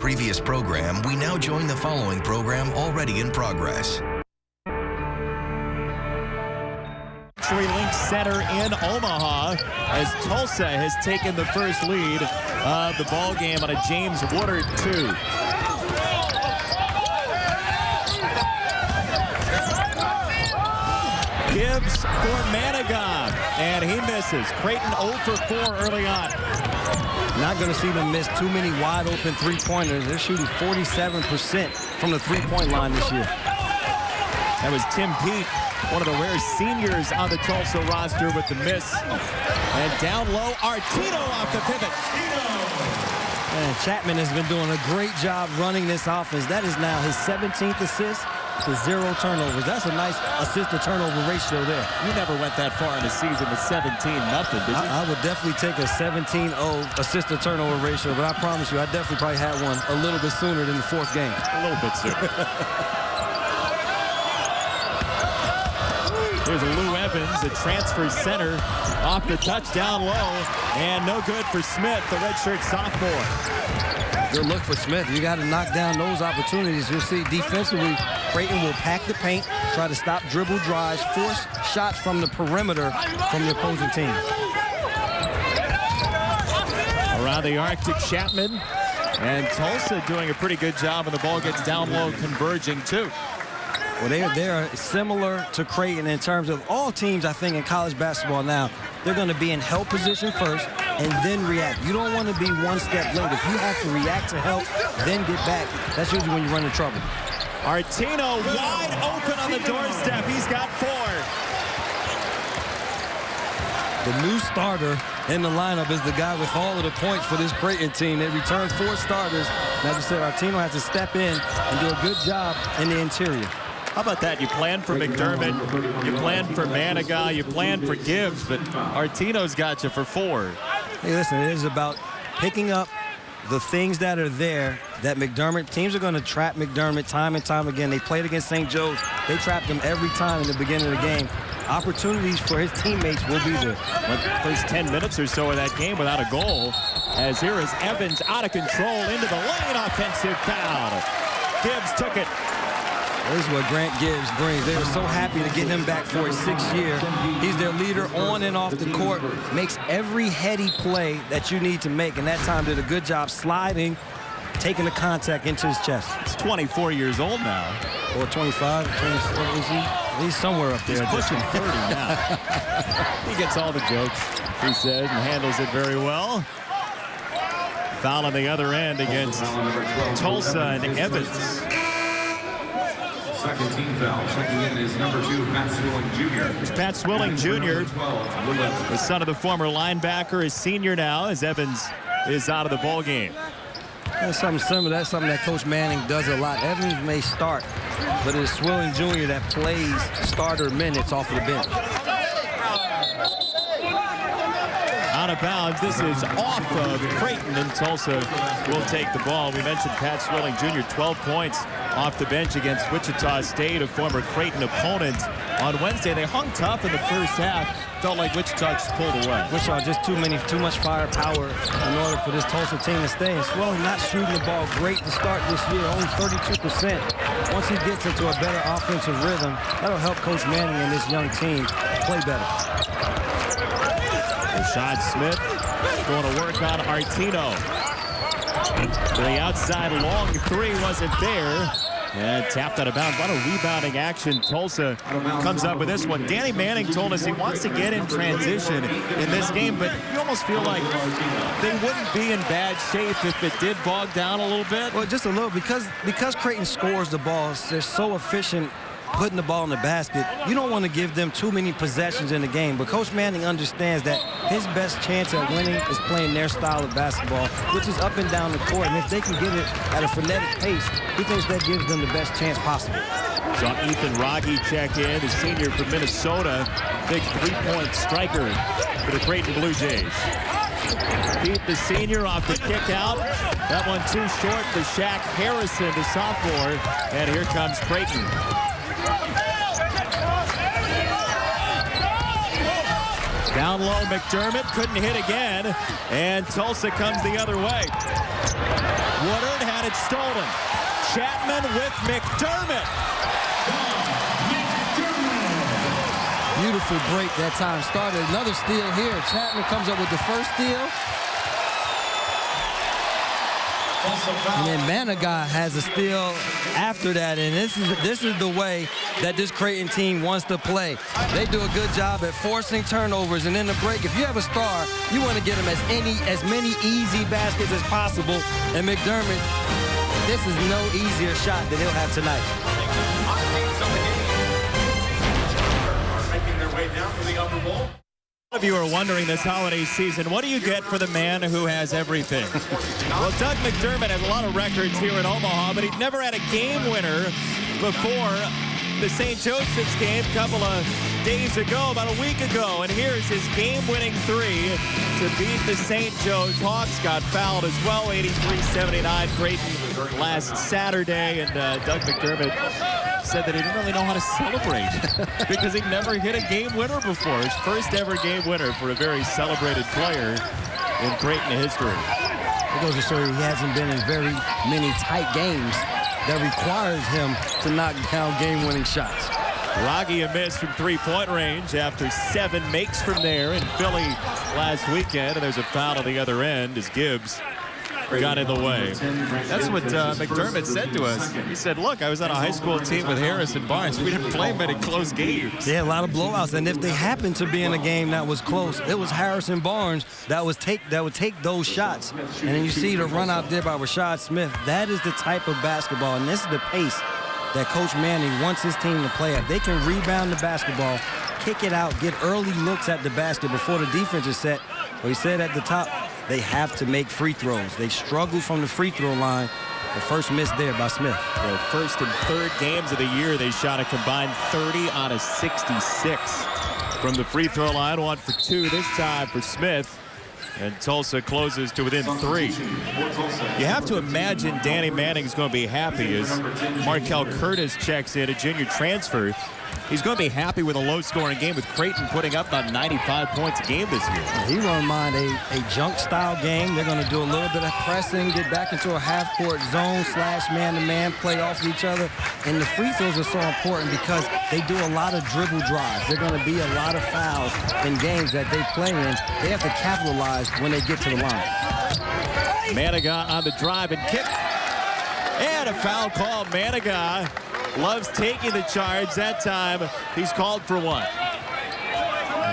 previous program, we now join the following program already in progress. Link Center in Omaha as Tulsa has taken the first lead of the ball game on a James Woodard 2. Gibbs for Manigault, and he misses. Creighton 0 for 4 early on. Not going to see them miss too many wide open three-pointers. They're shooting 47% from the three-point line this year. That was Tim Pete, one of the rare seniors on the Tulsa roster with the miss. And down low, Artino off the pivot. And Chapman has been doing a great job running this offense. That is now his 17th assist to 0 turnovers. That's a nice assist-to-turnover ratio there. You never went that far in the season with 17-0, did you? I would definitely take a 17-0 assist-to-turnover ratio, but I promise you, I definitely probably had one a little bit sooner than the 4th game. A little bit sooner. Here's Lou Evans, a transfer center, off the touchdown low, and no good for Smith, the redshirt sophomore. Good look for Smith. You got to knock down those opportunities. You'll see defensively, Creighton will pack the paint, try to stop dribble drives, force shots from the perimeter from the opposing team. Around the arc to Chapman, and Tulsa doing a pretty good job when the ball gets down low, converging too. Well, they are similar to Creighton in terms of all teams, I think, in college basketball now. They're going to be in help position first and then react. You don't want to be one step late. If you have to react to help, then get back, that's usually when you run into trouble. Artino wide open on the doorstep. He's got 4. The new starter in the lineup is the guy with all of the points for this Creighton team. They returned 4 starters. As I said, Artino has to step in and do a good job in the interior. How about that? You plan for McDermott, you plan for Manigault, you plan for Gibbs, but Artino's got you for 4. Hey, listen, it is about picking up the things that are there that McDermott, teams are going to trap McDermott time and time again. They played against St. Joe's. They trapped him every time in the beginning of the game. Opportunities for his teammates will be there. But first 10 minutes or so of that game without a goal, as here is Evans out of control into the lane, offensive foul. Gibbs took it. This is what Grant Gibbs brings. They were so happy to get him back for his 6th year. He's their leader on and off the court, makes every heady play that you need to make, and that time did a good job sliding, taking the contact into his chest. He's 24 years old now. Or 25, 24, is he? He's somewhere up there. He's pushing 30 now. He gets all the jokes, he says, and handles it very well. Foul on the other end against Tulsa and Evans. Second team foul. Checking in is number 2, Pat Swilling Jr. It's Pat Swilling Jr., the son of the former linebacker, is senior now as Evans is out of the ball game. That's something similar. That's something that Coach Manning does a lot. Evans may start, but it's Swilling Jr. that plays starter minutes off of the bench. Out of bounds. This is off of Creighton, and Tulsa will take the ball. We mentioned Pat Swilling Jr., 12 points off the bench against Wichita State, a former Creighton opponent. On Wednesday, they hung tough in the first half. Felt like Wichita just pulled away. Wichita just too much firepower in order for this Tulsa team to stay. And Swilling not shooting the ball great to start this year, only 32%. Once he gets into a better offensive rhythm, that'll help Coach Manning and this young team play better. Rashad Smith going to work on Artino. To the outside, long 3 wasn't there. And tapped out of bounds. A lot of rebounding action. Tulsa comes up with this one. Danny Manning told us he wants to get in transition in this game, but you almost feel like they wouldn't be in bad shape if it did bog down a little bit. Well, just a little, because Creighton scores the balls. They're so efficient putting the ball in the basket. You don't want to give them too many possessions in the game, but Coach Manning understands that his best chance at winning is playing their style of basketball, which is up and down the court, and if they can get it at a frenetic pace, he thinks that gives them the best chance possible. Saw Ethan Rogge check in, the senior from Minnesota, big 3-point striker for the Creighton Bluejays. Pete, the senior, off the kick out. That one too short for Shaq Harrison, the sophomore, and here comes Creighton. Down low, McDermott couldn't hit again, and Tulsa comes the other way. Woodard had it's stolen. Chapman with McDermott. Beautiful break that time. Started another steal here. Chapman comes up with the first steal. And then Manigat has a steal after that, and this is the way that this Creighton team wants to play. They do a good job at forcing turnovers, and in the break, if you have a star, you want to get him as many easy baskets as possible. And McDermott, this is no easier shot that he'll have tonight. Making their way down to the upper bowl. A lot of you are wondering this holiday season, what do you get for the man who has everything? Well, Doug McDermott has a lot of records here in Omaha, but he'd never had a game winner before the St. Joseph's game a couple of days ago, about a week ago. And here's his game-winning three to beat the St. Joe's Hawks. Got fouled as well, 83-79 Creighton last Saturday. And Doug McDermott said that he didn't really know how to celebrate because he'd never hit a game winner before. His first ever game winner for a very celebrated player in Creighton history. It goes to show you he hasn't been in very many tight games that requires him to knock down game-winning shots. Raggi a miss from three-point range after 7 makes from there in Philly last weekend. And there's a foul on the other end as Gibbs got in the way. That's what McDermott said to us. He said, look, I was on a high school team with Harris and Barnes. We didn't play many close games. Yeah, a lot of blowouts. And if they happened to be in a game that was close, it was Harris and Barnes that would take those shots. And then you see the run out there by Rashad Smith. That is the type of basketball, and this is the pace that Coach Manning wants his team to play at. They can rebound the basketball, kick it out, get early looks at the basket before the defense is set. Well, he said at the top, they have to make free throws. They struggle from the free throw line. The first miss there by Smith. The first and third games of the year, they shot a combined 30 out of 66 from the free throw line. 1 for 2 this time for Smith. And Tulsa closes to within 3. You have to imagine Danny Manning's going to be happy as Markel Curtis checks in, a junior transfer. He's going to be happy with a low-scoring game with Creighton putting up about 95 points a game this year. He won't mind a junk-style game. They're going to do a little bit of pressing, get back into a half-court zone / man-to-man, play off each other. And the free throws are so important because they do a lot of dribble drives. They're going to be a lot of fouls in games that they play in. They have to capitalize when they get to the line. Manigat on the drive and kick. And a foul call. Manigat loves taking the charge. That time, he's called for 1.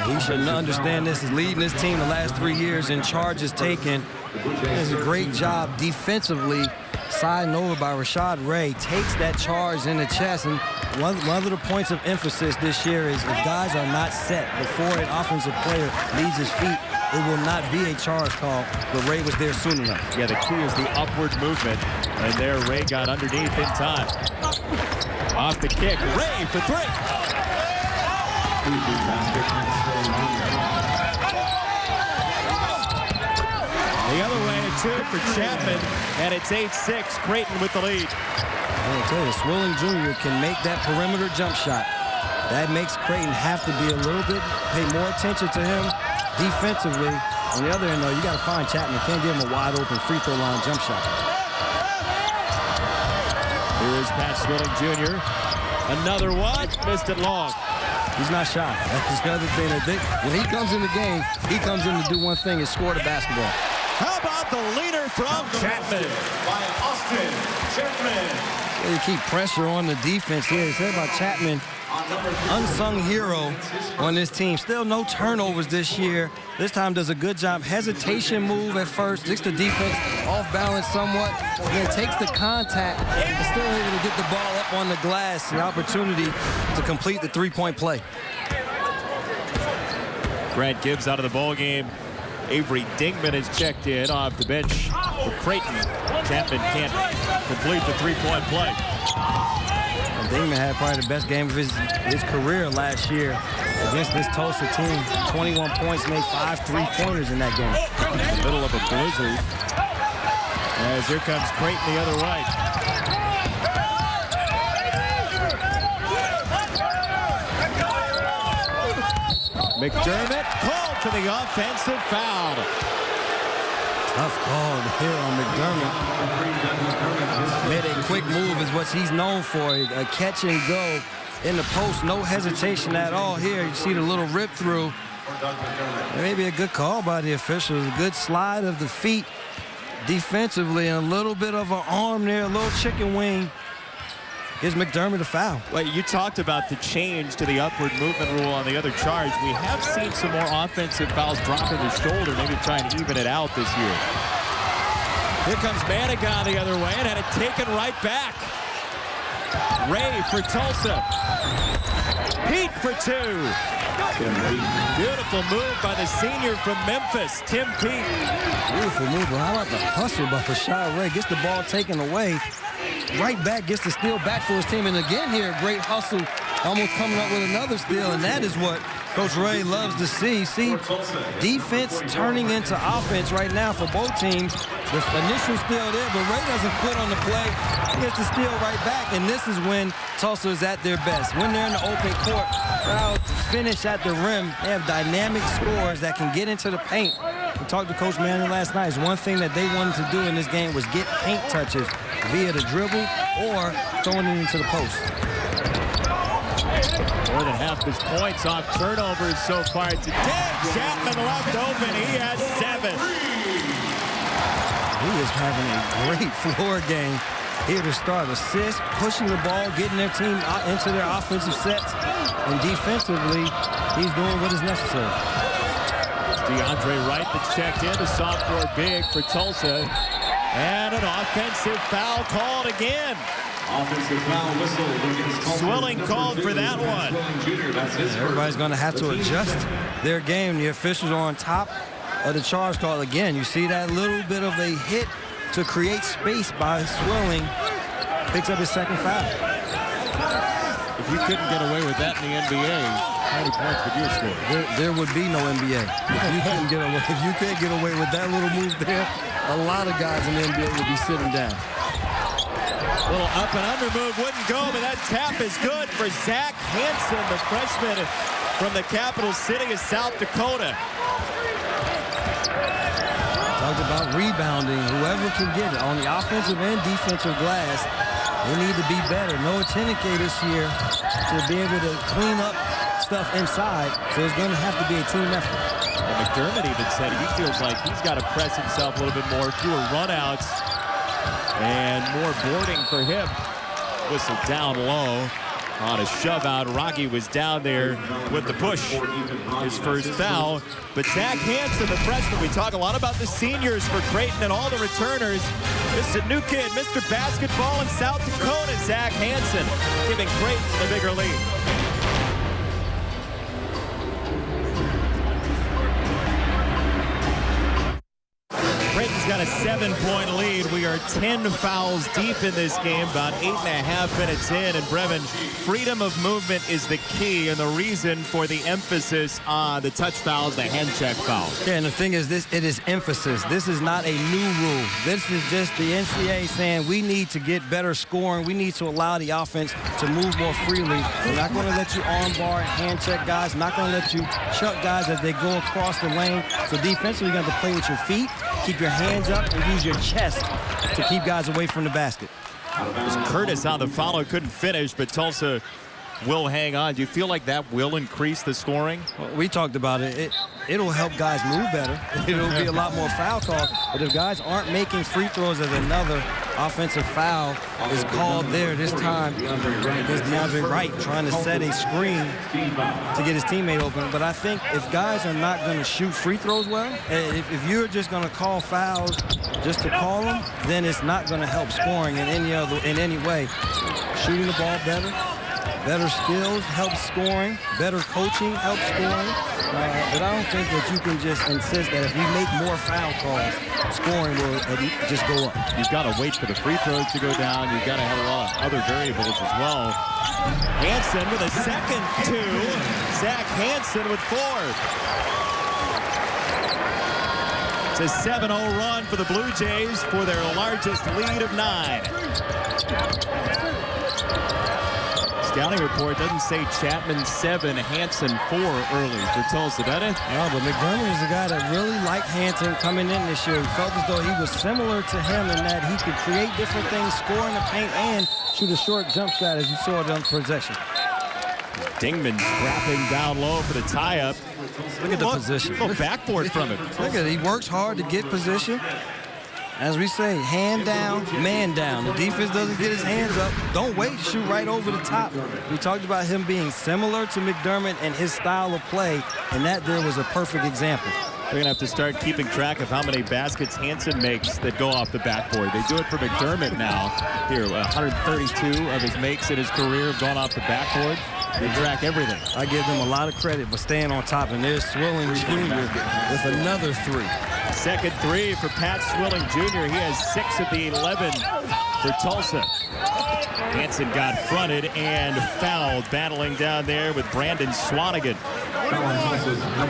He should understand this. He's leading this team the last 3 years in charges taken. Does a great job defensively, siding over by Rashad Ray. Takes that charge in the chest. And one of the points of emphasis this year is if guys are not set before an offensive player leaves his feet, it will not be a charge call, but Ray was there soon enough. Yeah, the key is the upward movement. And there, Ray got underneath in time. Off the kick, Ray for 3. The other way, a 2 for Chapman, and it's 8-6, Creighton with the lead. I'll tell you, Swilling Jr. can make that perimeter jump shot. That makes Creighton have to be a little bit, pay more attention to him defensively. On the other end, though, you got to find Chapman. Can't give him a wide-open free throw line jump shot. Here is Pat Swilling Jr. Another one, missed it long. He's not shy. That's the other thing. When he comes in the game, he comes in to do one thing, is score the basketball. How about the leader from Chapman? By Austin Chapman. You keep pressure on the defense here. It's about Chapman, unsung hero on this team. Still no turnovers this year. This time does a good job. Hesitation move at first. Takes the defense off balance somewhat. Then takes the contact and still able to get the ball up on the glass. The opportunity to complete the three-point play. Grant Gibbs out of the ball game. Avery Dingman is checked in off the bench for Creighton. Chapman can't complete the three-point play. And Dingman had probably the best game of his career last year against this Tulsa team. 21 points, made 5 3-pointers in that game. In the middle of a blizzard. As here comes Creighton the other way. McDermott called for the offensive foul. Tough call here on McDermott. quick move is what he's known for, a catch and go in the post, no hesitation at all here. You see the little rip through. Maybe a good call by the officials, a good slide of the feet defensively, and a little bit of an arm there, a little chicken wing. Gives McDermott a foul. Well, you talked about the change to the upward movement rule on the other charge. We have seen some more offensive fouls dropping the shoulder, maybe try and even it out this year. Here comes Manigan the other way and had it taken right back. Ray for Tulsa. Pete for 2. Beautiful move by the senior from Memphis, Tim Pete. Beautiful move, but how about the hustle by Rashad Ray? Gets the ball taken away. Right back, gets the steal back for his team. And again here, great hustle, almost coming up with another steal. And that is what Coach Ray loves to see. See, defense turning into offense right now for both teams. The initial steal there, but Ray doesn't quit on the play. He gets the steal right back, and this is when Tulsa is at their best. When they're in the open court, proud to finish at the rim. They have dynamic scorers that can get into the paint. We talked to Coach Manning last night. It's one thing that they wanted to do in this game was get paint touches via the dribble or throwing it into the post. More than half his points off turnovers so far today. Chapman left open. He has 7. He is having a great floor game here to start. Assists, pushing the ball, getting their team into their offensive sets. And defensively, he's doing what is necessary. DeAndre Wright that's checked in, the sophomore big for Tulsa. And an offensive foul called again. Offensive foul whistle. Swilling called for that one. Everybody's going to have to adjust their game. The officials are on top of the charge call again. You see that little bit of a hit to create space by Swilling. Picks up his second foul. If you couldn't get away with that in the NBA, how many points would you score? There would be no NBA. If you couldn't get away, if you can't get away with that little move there, a lot of guys in the NBA would be sitting down. Little up and under move wouldn't go, but that tap is good for Zach Hansen, the freshman from the capital city of South Dakota. Talked about rebounding. Whoever can get it on the offensive and defensive glass, they need to be better. No Chineke this year to be able to clean up stuff inside, so it's going to have to be a team effort. And McDermott even said he feels like he's got to press himself a little bit more, fewer runouts, and more boarding for him. Whistle down low on a shove out. Rocky was down there with the push. His first foul. But Zach Hansen, the freshman, we talk a lot about the seniors for Creighton and all the returners. This is a new kid, Mr. Basketball in South Dakota, Zach Hansen, giving Creighton the bigger lead. Creighton's got a 7-point lead. We are 10 fouls deep in this game, about 8.5 minutes in. And Brevin, freedom of movement is the key and the reason for the emphasis on the touch fouls, the hand check fouls. Yeah, and the thing is, it is emphasis. This is not a new rule. This is just the NCAA saying we need to get better scoring. We need to allow the offense to move more freely. We're not going to let you arm bar and hand check guys. We're not going to let you chuck guys as they go across the lane. So defensively, you're going to have to play with your feet, keep your hands up, and use your chest to keep guys away from the basket. Curtis on the follow, couldn't finish, but Tulsa will hang on. Do you feel like that will increase the scoring? Well, we talked about it. It'll help guys move better. It'll be a lot more foul calls. But if guys aren't making free throws, as another offensive foul is called there this time against DeAndre Wright, trying to set a screen to get his teammate open. But I think if guys are not going to shoot free throws well, if you're just going to call fouls just to call them, then it's not going to help scoring in any way. Shooting the ball better. Better skills helps scoring. Better coaching helps scoring. But I don't think that you can just insist that if we make more foul calls, scoring will just go up. You've got to wait for the free throws to go down. You've got to have a lot of other variables as well. Hansen with a second 2. Zach Hansen with 4. It's a 7-0 run for the Blue Jays for their largest lead of 9. scouting report doesn't say Chapman 7, Hansen 4 early for Tulsa, does it? No, but McDermott is a guy that really liked Hansen coming in this year. He felt as though he was similar to him in that he could create different things, score in the paint, and shoot a short jump shot, as you saw it on possession. Dingman scrapping down low for the tie-up. Look at the position. Little backboard from him. Look at it. He works hard to get position. As we say, hand down, man down. The defense doesn't get his hands up. Don't wait, shoot right over the top. We talked about him being similar to McDermott and his style of play, and that there was a perfect example. They're going to have to start keeping track of how many baskets Hansen makes that go off the backboard. They do it for McDermott now. Here, 132 of his makes in his career have gone off the backboard. They track everything. I give them a lot of credit for staying on top, and there's Swilling Jr. with another 3. Second 3 for Pat Swilling Jr. He has 6 of the 11 for Tulsa. Hansen got fronted and fouled, battling down there with Brandon Swanigan.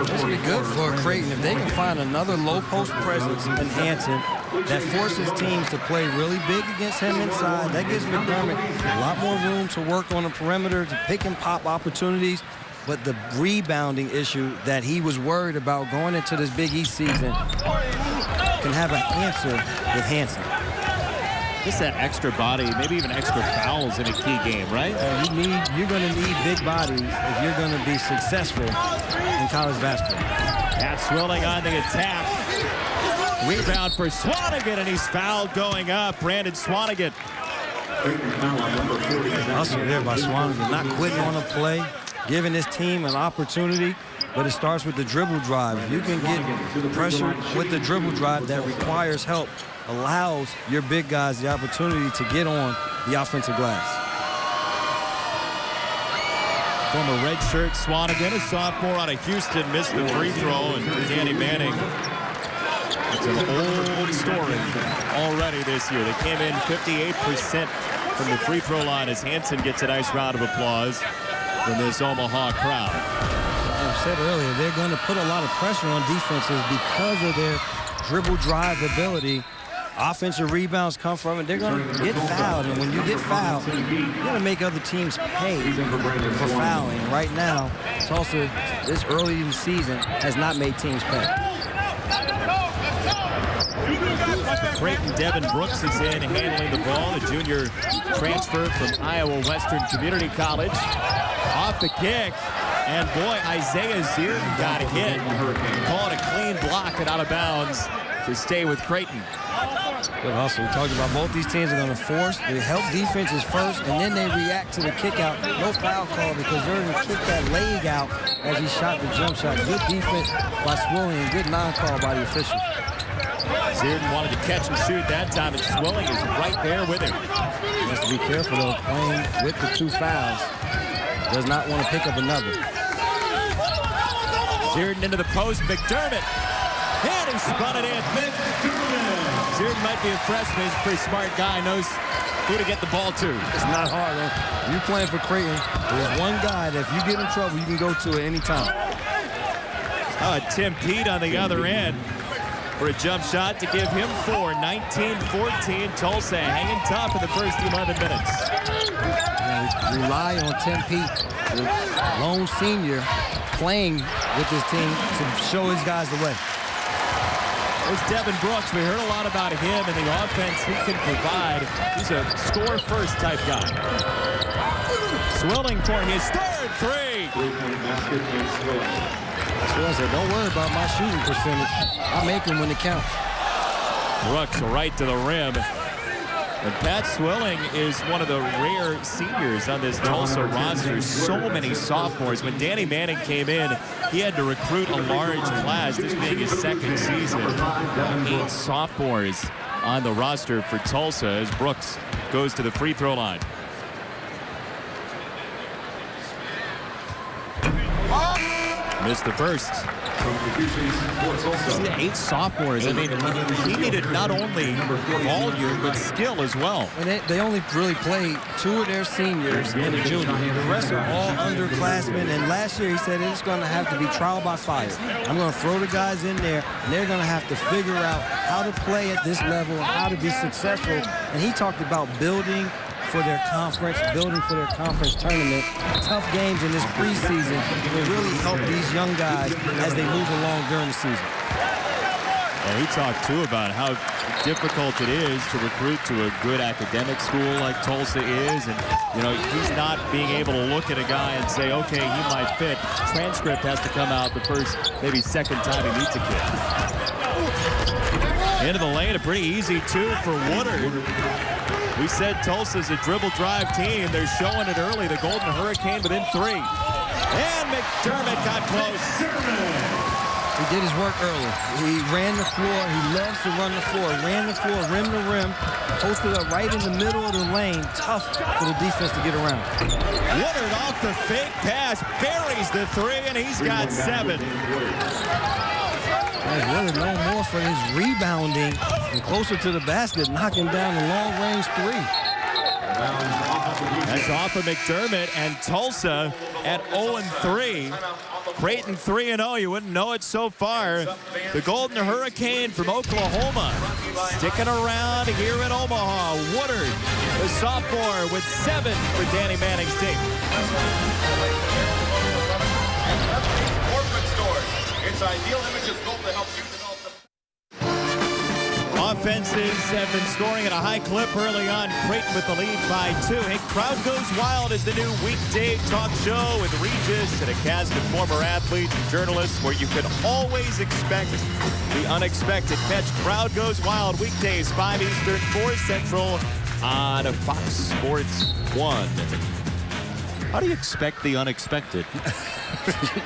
This would be good for Creighton if they can find another low post presence in Hansen that forces teams to play really big against him inside. That gives McDermott a lot more room to work on the perimeter, to pick and pop opportunities. But the rebounding issue that he was worried about going into this Big East season can have an answer with Hansen. Just that extra body, maybe even extra fouls in a key game, right? You're going to need big bodies if you're going to be successful in college basketball. Pat Swilling on the attack. Rebound for Swanigan, and he's fouled going up. Brandon Swanigan. Also there by Swanigan, not quitting on a play, giving his team an opportunity, but it starts with the dribble drive. If you can get pressure with the dribble drive that requires help, allows your big guys the opportunity to get on the offensive glass. Former redshirt Swanigan, a sophomore out of Houston, missed the free throw, and Danny Manning. It's an old story already this year. They came in 58% from the free throw line as Hansen gets a nice round of applause from this Omaha crowd. As I said earlier, they're going to put a lot of pressure on defenses because of their dribble drive ability. Offensive rebounds come from it. They're going to get fouled, and when you get fouled, you're going to make other teams pay for fouling. Right now, Tulsa, this early in the season, has not made teams pay. Creighton Devin Brooks is in handling the ball. The junior transfer from Iowa Western Community College. Off the kick, and boy, Isaiah Zierden got hit. Call it a clean block and out of bounds to stay with Creighton. Good hustle. We talked about both these teams are going to force. They help defenses first, and then they react to the kick out. No foul call because they're going to kick that leg out as he shot the jump shot. Good defense by Swilling and good non-call by the officials. Zierden wanted to catch and shoot that time, and Swilling is right there with him. He has to be careful, though, playing with the 2 fouls. Does not want to pick up another. Zierden into the post, McDermott. And he spun it in. Zierden might be a freshman. He's a pretty smart guy. Knows who to get the ball to. It's not hard, man. You're playing for Creighton. There's one guy that if you get in trouble, you can go to at any time. Tim Pete on the other end for a jump shot to give him 4. 19-14. Tulsa hanging tough in the first 11 minutes. We rely on Tim Pete, the lone senior, playing with this team to show his guys the way. There's Devin Brooks. We heard a lot about him and the offense he can provide. He's a score-first type guy. Swilling for his third 3. Swilling said, don't worry about my shooting percentage. I make them when it counts. Brooks right to the rim. And Pat Swilling is one of the rare seniors on this Tulsa roster. So many sophomores. When Danny Manning came in, he had to recruit a large class, this being his second season. 8 sophomores on the roster for Tulsa as Brooks goes to the free throw line. Missed the first. 8 sophomores. I mean, he needed not only volume, but skill as well. And they only really played 2 of their seniors and a junior. The rest are all underclassmen. And last year he said it's going to have to be trial by fire. I'm going to throw the guys in there, and they're going to have to figure out how to play at this level and how to be successful. And he talked about building for their conference, building for their conference tournament. Tough games in this preseason will really help these young guys as they move along during the season. And he talked, too, about how difficult it is to recruit to a good academic school like Tulsa is. And, you know, he's not being able to look at a guy and say, okay, he might fit. Transcript has to come out the first, maybe second time he meets a kid. Into the lane, a pretty easy 2 for Woodard. We said Tulsa's a dribble drive team. They're showing it early. The Golden Hurricane within 3. And McDermott got close. He did his work early. He ran the floor. He loves to run the floor. Ran the floor, rim to rim, posted up right in the middle of the lane. Tough for the defense to get around. Woodard off the fake pass, buries the 3, and he's got 7. As Woodard known more for his rebounding and closer to the basket, knocking down the long-range 3. That's off of McDermott, and Tulsa at 0-3. Creighton 3-0. You wouldn't know it so far. The Golden Hurricane from Oklahoma sticking around here in Omaha. Woodard, the sophomore, with 7 for Danny Manning's team. Corporate stores. It's Ideal Images goal to help you develop the Offenses have been scoring at a high clip early on. Creighton with the lead by 2. Hey, Crowd Goes Wild is the new weekday talk show with Regis and a cast of former athletes and journalists where you can always expect the unexpected. Catch Crowd Goes Wild weekdays, 5 Eastern, 4 Central on Fox Sports 1. How do you expect the unexpected?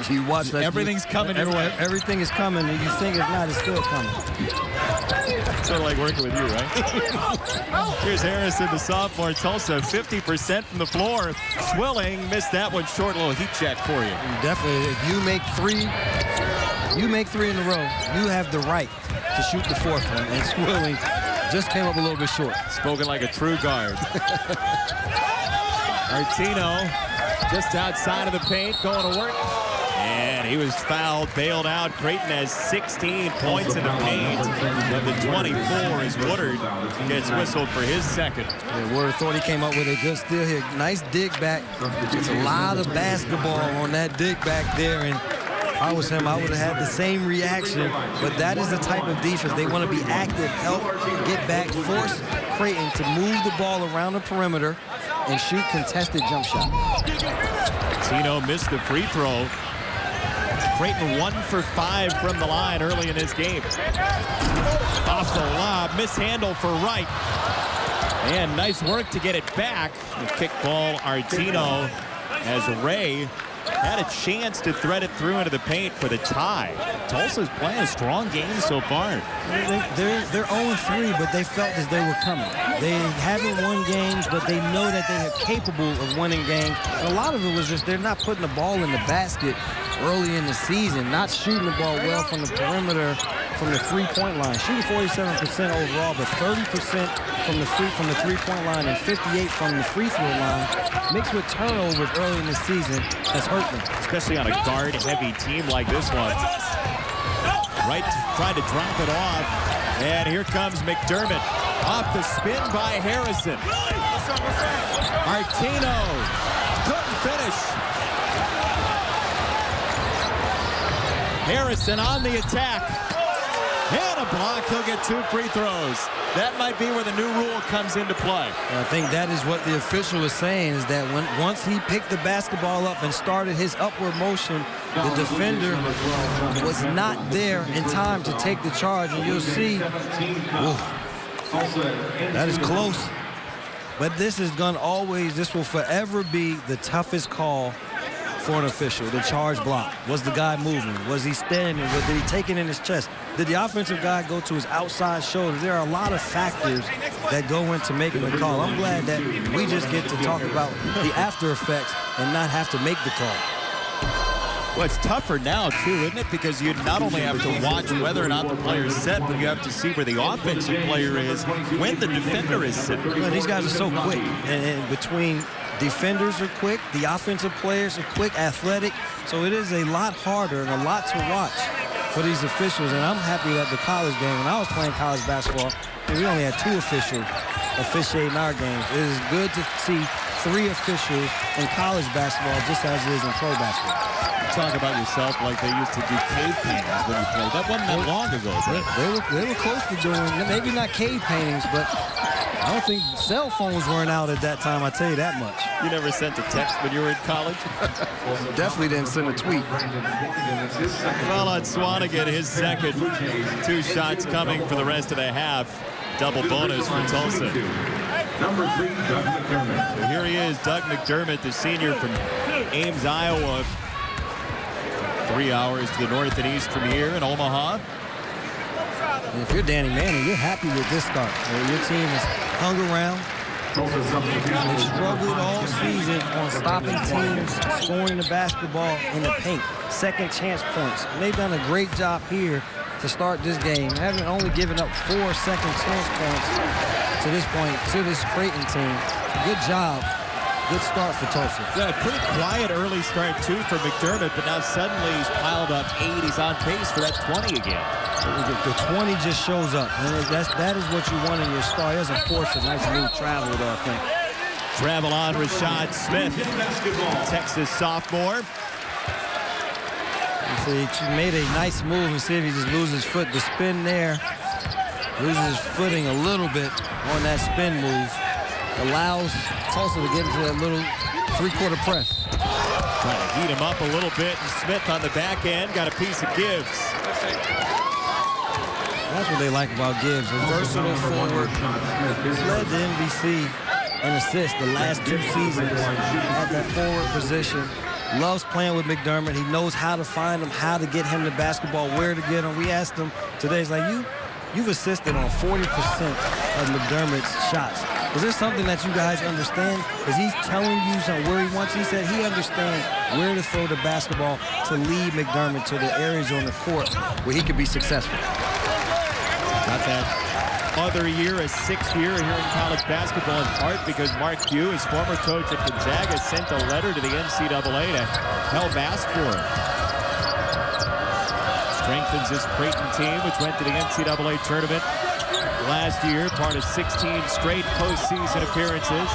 You watch that. Everything's coming. Everything is coming, and you think it's not, it's still coming. Sort of like working with you, right? Here's Harrison, the sophomore. Tulsa, 50% from the floor. Swilling missed that one short. A little heat check for you. Definitely. If you make 3 in a row, you have the right to shoot the 4th one. And Swilling just came up a little bit short. Spoken like a true guard. Artino just outside of the paint, going to work. And he was fouled, bailed out. Creighton has 16 points in the paint. Of the 24 as Woodard gets whistled for his second. Yeah, Woodard thought he came up with a good steal here. Nice dig back. It's a lot of basketball on that dig back there. And if I was him, I would have had the same reaction. But that is the type of defense. They want to be active, help, get back, force Creighton to move the ball around the perimeter and shoot contested jump shots. Tino missed the free throw. Creighton 1 for 5 from the line early in this game. Off the lob, mishandle for Wright. And nice work to get it back. The kickball, Artino, as Ray had a chance to thread it through into the paint for the tie. Tulsa's playing a strong game so far. They're 0-3, but they felt as they were coming. They haven't won games, but they know that they are capable of winning games. And a lot of it was just they're not putting the ball in the basket early in the season, not shooting the ball well from the perimeter, from the three-point line. Shooting 47% overall, but 30% from the three-point line and 58% from the free throw line, mixed with turnovers early in the season, has hurt them. Especially on a guard-heavy team like this one. Wright tried to drop it off, and here comes McDermott. Off the spin by Harrison. Artino couldn't finish. Harrison on the attack. And a block. He'll get 2 free throws. That might be where the new rule comes into play. I think that is what the official is saying, is that once he picked the basketball up and started his upward motion, the defender was not there in time to take the charge. And you'll see, that is close. But this will forever be the toughest call for an official, the charge block. Was the guy moving? Was he standing? Did he take it in his chest? Did the offensive guy go to his outside shoulder? There are a lot of factors that go into making the call. I'm glad that we just get to talk about the after effects and not have to make the call. Well, it's tougher now, too, isn't it? Because you not only have to watch whether or not the player is set, but you have to see where the offensive player is when the defender is set. Well, these guys are so quick, and between defenders are quick, the offensive players are quick, athletic, so it is a lot harder and a lot to watch for these officials. And I'm happy that the college game, when I was playing college basketball, we only had 2 officials officiating our games. It is good to see 3 officials in college basketball just as it is in pro basketball. You talk about yourself like they used to do cave paintings when you played. That wasn't that long ago, right? They were close to doing, maybe not cave paintings, but I don't think cell phones weren't out at that time, I tell you that much. You never sent a text when you were in college? Definitely didn't send a tweet. Well, on Swanigan, his second. 2 shots coming for the rest of the half. Double bonus for Tulsa. Number 3, Doug McDermott. Here he is, Doug McDermott, the senior from Ames, Iowa. 3 hours to the north and east from here in Omaha. And if you're Danny Manning, you're happy with this start. Your team has hung around. They've struggled all season on stopping teams, scoring the basketball in the paint, second chance points. And they've done a great job here to start this game, having only given up 4 second chance points to this point to this Creighton team. Good job. Good start for Tulsa. Yeah, a pretty quiet early start, too, for McDermott, but now suddenly he's piled up 8. He's on pace for that 20 again. The 20 just shows up. And that is what you want in your start. He doesn't force a nice move travel, though, I think. Travel on Rashad Smith, Texas sophomore. So he made a nice move and see if he just loses his foot. The spin there, loses his footing a little bit on that spin move. Allows Tulsa to get into that little 3-quarter press. Trying to heat him up a little bit, and Smith on the back end got a piece of Gibbs. That's what they like about Gibbs, a versatile forward. Led the MVC in assists the last 2 seasons at that forward position. Loves playing with McDermott. He knows how to find him, how to get him the basketball, where to get him. We asked him today, it's like, you've assisted on 40% of McDermott's shots. Is this something that you guys understand? Is he telling you where he wants? He said he understands where to throw the basketball to lead McDermott to the areas on the court where he could be successful. Got that other year, a 6th year here in college basketball, in part because Mark Hugh, his former coach at Gonzaga, sent a letter to the NCAA to help ask for him. Strengthens this Creighton team, which went to the NCAA tournament last year, part of 16 straight postseason appearances.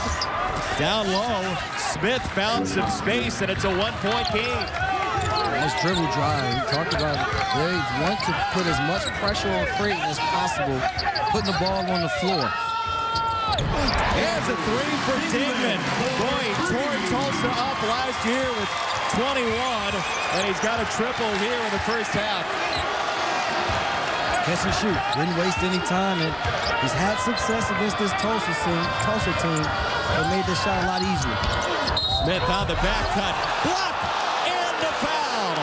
Down low, Smith found some space, and it's a 1-point game. Nice dribble drive. We talked about it. They want to put as much pressure on Creighton as possible, putting the ball on the floor. Here's a 3 for Dingman. Boy, he tore Tulsa up last year with 21, and he's got a triple here in the first half. Catch and shoot. Didn't waste any time, and he's had success against this Tulsa team, but made this shot a lot easier. Smith on the back cut. Block! And the foul!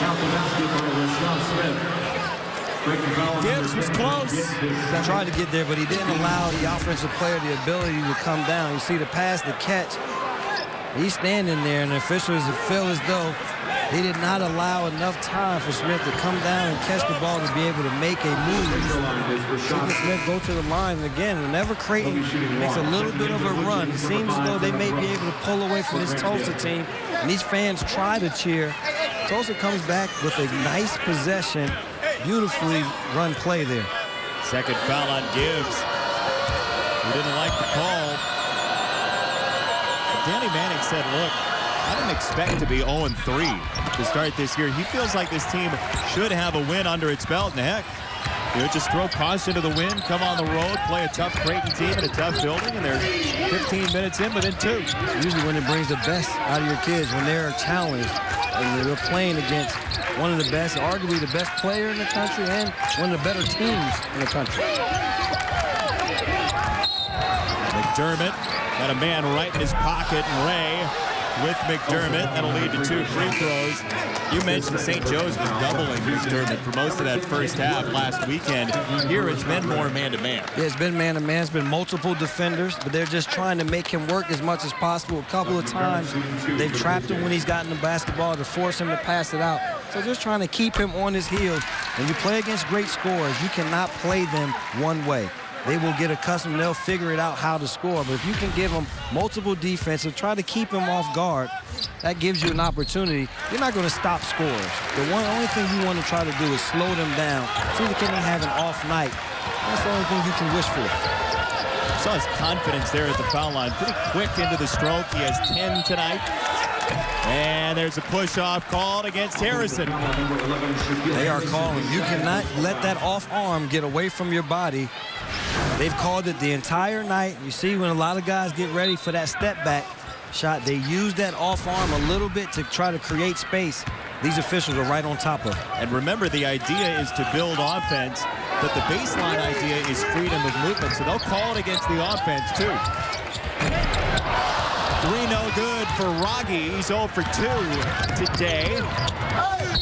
Count the basketball with Sean Smith. Gibbs was close. He tried to get there, but he didn't allow the offensive player the ability to come down. You see the pass, the catch. He's standing there, and the officials feel as though he did not allow enough time for Smith to come down and catch the ball to be able to make a move. Smith go to the line, and again, whenever Creighton makes a little bit of a run, it seems as though they may be able to pull away from this Tulsa team, and these fans try to cheer. Tulsa comes back with a nice possession, beautifully run play there. Second foul on Gibbs. He didn't like the call. Danny Manning said, look, I didn't expect to be 0-3 to start this year. He feels like this team should have a win under its belt. And heck, just throw caution to the wind, come on the road, play a tough Creighton team in a tough building, and they're 15 minutes in within 2. Usually when it brings the best out of your kids, when they're challenged, and they're playing against one of the best, arguably the best player in the country, and one of the better teams in the country. McDermott got a man right in his pocket, and Ray with McDermott. That'll lead to 2 free throws. You mentioned St. Joe's was doubling McDermott for most of that first half last weekend. Here it's been more man-to-man. Yeah, it's been man-to-man. It's been multiple defenders, but they're just trying to make him work as much as possible. A couple of times they've trapped him when he's gotten the basketball to force him to pass it out. So just trying to keep him on his heels. When you play against great scorers, you cannot play them one way. they will get accustomed. They'll figure it out how to score. But if you can give them multiple defenses, try to keep them off guard, that gives you an opportunity. You're not going to stop scores. The only thing you want to try to do is slow them down. See if they can have an off night. That's the only thing you can wish for. Saw his confidence there at the foul line. Pretty quick into the stroke. He has 10 tonight. And there's a push-off called against Harrison. They are calling. You cannot let that off arm get away from your body. They've called it the entire night. You see when a lot of guys get ready for that step back shot, they use that off arm a little bit to try to create space. These officials are right on top of it. And remember, the idea is to build offense, but the baseline idea is freedom of movement. So they'll call it against the offense, too. 3 no good for Raggi. He's 0 for 2 today.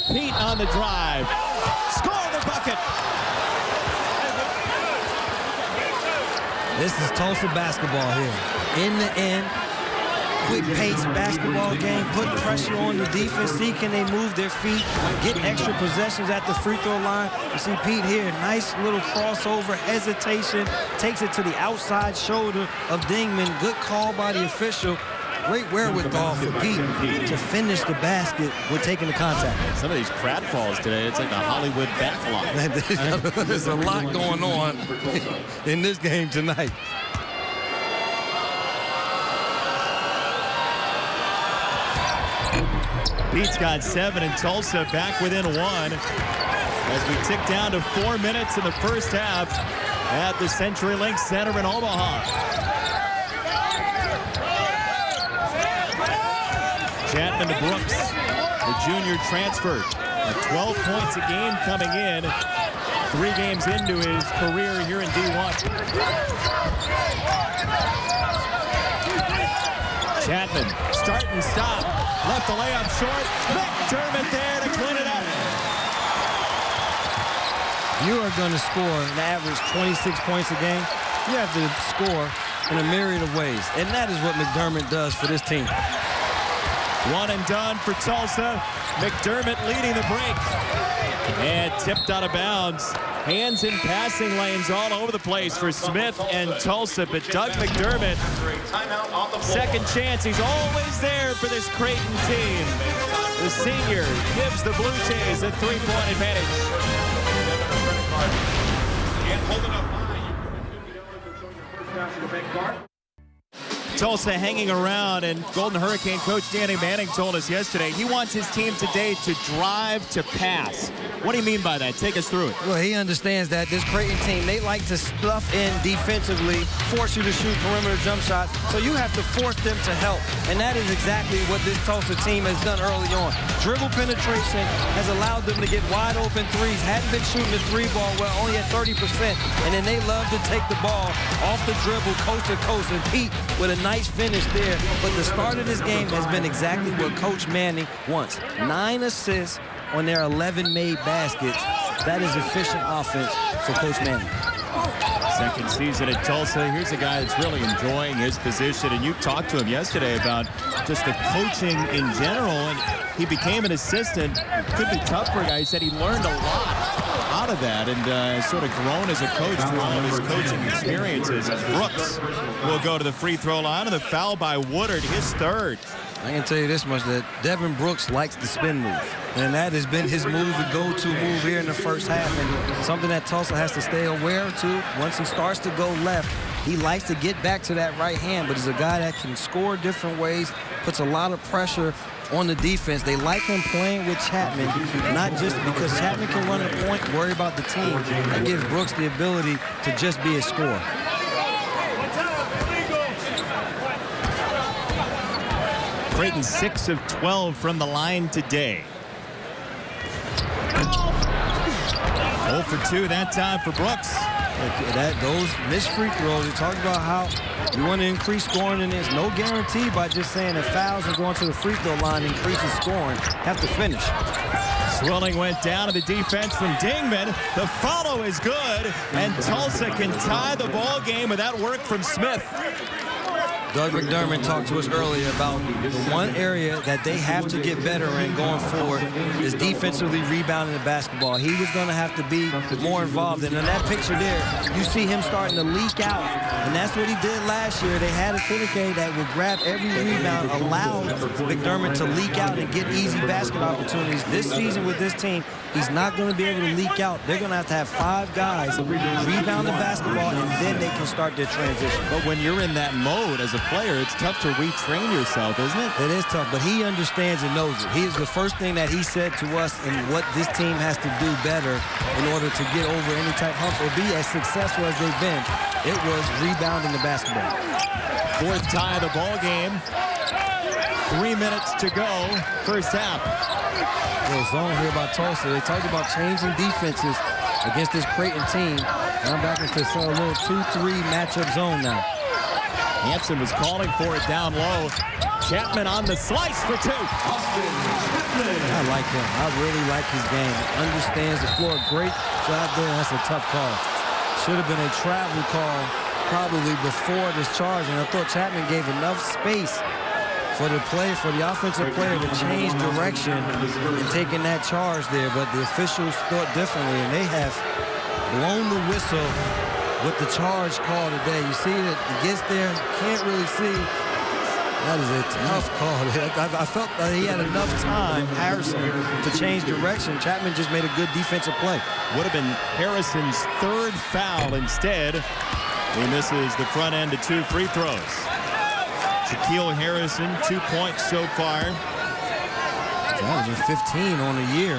Pete on the drive. Score the bucket. This is Tulsa basketball here. In the end, quick pace basketball game, put pressure on the defense, see can they move their feet, get extra possessions at the free throw line. You see Pete here, nice little crossover, hesitation, takes it to the outside shoulder of Dingman. Good call by the official. Great wherewithal for Pete to finish the basket with taking the contact. Some of these pratfalls today, it's like a Hollywood backlot. There's a lot going on in this game tonight. Pete's got 7 and Tulsa back within 1 as we tick down to 4 minutes in the first half at the CenturyLink Center in Omaha. Chapman to Brooks, the junior transfer. 12 points a game coming in, 3 games into his career here in D1. Chapman, start and stop. Left the layup short. McDermott there to clean it up. You are going to score an average 26 points a game. You have to score in a myriad of ways. And that is what McDermott does for this team. 1 and done for Tulsa. McDermott leading the break. And tipped out of bounds. Hands in passing lanes all over the place for Smith and Tulsa. But Doug McDermott, second chance. He's always there for this Creighton team. The senior gives the Blue Jays a 3-point advantage. And holding up high. Tulsa hanging around, and Golden Hurricane coach Danny Manning told us yesterday he wants his team today to drive to pass. What do you mean by that? Take us through it. Well, he understands that this Creighton team, they like to stuff in defensively, force you to shoot perimeter jump shots, so you have to force them to help. And that is exactly what this Tulsa team has done early on. Dribble penetration has allowed them to get wide open threes. Hadn't been shooting the 3-ball well, only at 30%. And then they love to take the ball off the dribble, coast to coast, and Pete with a nice finish there. But the start of this game has been exactly what Coach Manning wants. 9 assists on their 11 made baskets. That is efficient offense for Coach Manning. Second season at Tulsa. Here's a guy that's really enjoying his position. And you talked to him yesterday about just the coaching in general. And he became an assistant. Could be tough for a guy. He said he learned a lot out of that and sort of grown as a coach through all of his coaching experiences. Brooks will go to the free throw line, and the foul by Woodard, his 3rd. I can tell you this much, that Devin Brooks likes the spin move. And that has been his move, the go-to move here in the first half. And something that Tulsa has to stay aware to. Once he starts to go left, he likes to get back to that right hand, but he's a guy that can score different ways, puts a lot of pressure on the defense. They like him playing with Chapman, not just because Chapman can run the point, worry about the team. That gives Brooks the ability to just be a scorer. Creighton 6 of 12 from the line today. 0 for 2 that time for Brooks. Those missed free throws, you talk about how you want to increase scoring in this. No guarantee by just saying that fouls and going to the free throw line increases scoring. Have to finish. Swilling went down to the defense from Dingman. The follow is good, and Tulsa can tie the ball game with that work from Smith. Doug McDermott talked to us earlier about the one area that they have to get better in going forward is defensively rebounding the basketball. He was going to have to be more involved. And in that picture there, you see him starting to leak out. And that's what he did last year. They had a Kinnick that would grab every rebound, allow McDermott to leak out and get easy basket opportunities. This season with this team, he's not going to be able to leak out. They're going to have 5 guys rebound the basketball, and then they can start their transition. But when you're in that mode as a player, it's tough to retrain yourself, isn't it? It is tough, but he understands and knows it. He is the first thing that he said to us and what this team has to do better in order to get over any type humps or be as successful as they've been. It was rebounding the basketball. 4th tie of the ball game. 3 minutes to go, first half. Little zone here by Tulsa. They talked about changing defenses against this Creighton team. And I'm back into a little 2-3 matchup zone now. Hansen was calling for it down low. Chapman on the slice for 2. I like him. I really like his game. Understands the floor. Great job there. That's a tough call. Should have been a travel call probably before this charge. And I thought Chapman gave enough space for the offensive player to change direction and taking that charge there. But the officials thought differently, and they have blown the whistle with the charge call today. You see that it gets there, can't really see. That is a tough call. I felt that he had enough time, Harrison, to change direction. Chapman just made a good defensive play. Would have been Harrison's 3rd foul. Instead, he misses the front end of 2 free throws. Shaquille Harrison, 2 points so far. That was a 15 on the year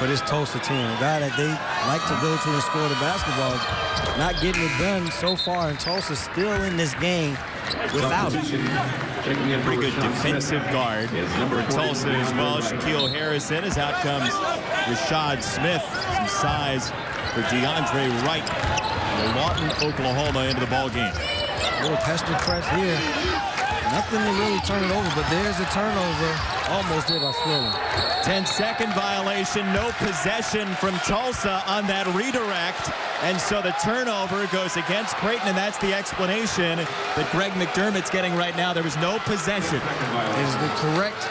for this Tulsa team. A guy that they like to go to and score the basketball. Not getting it done so far, and Tulsa still in this game without it. Pretty good defensive guard for Tulsa as well. Shaquille Harrison, as out comes Rashad Smith. Some size for DeAndre Wright. Lawton, Oklahoma into the ball game. A little pester press here. Nothing to really turn it over, but there's a turnover. Almost there by Swilling. 10-second violation, no possession from Tulsa on that redirect. And so the turnover goes against Creighton, and that's the explanation that Greg McDermott's getting right now. There was no possession. It is the correct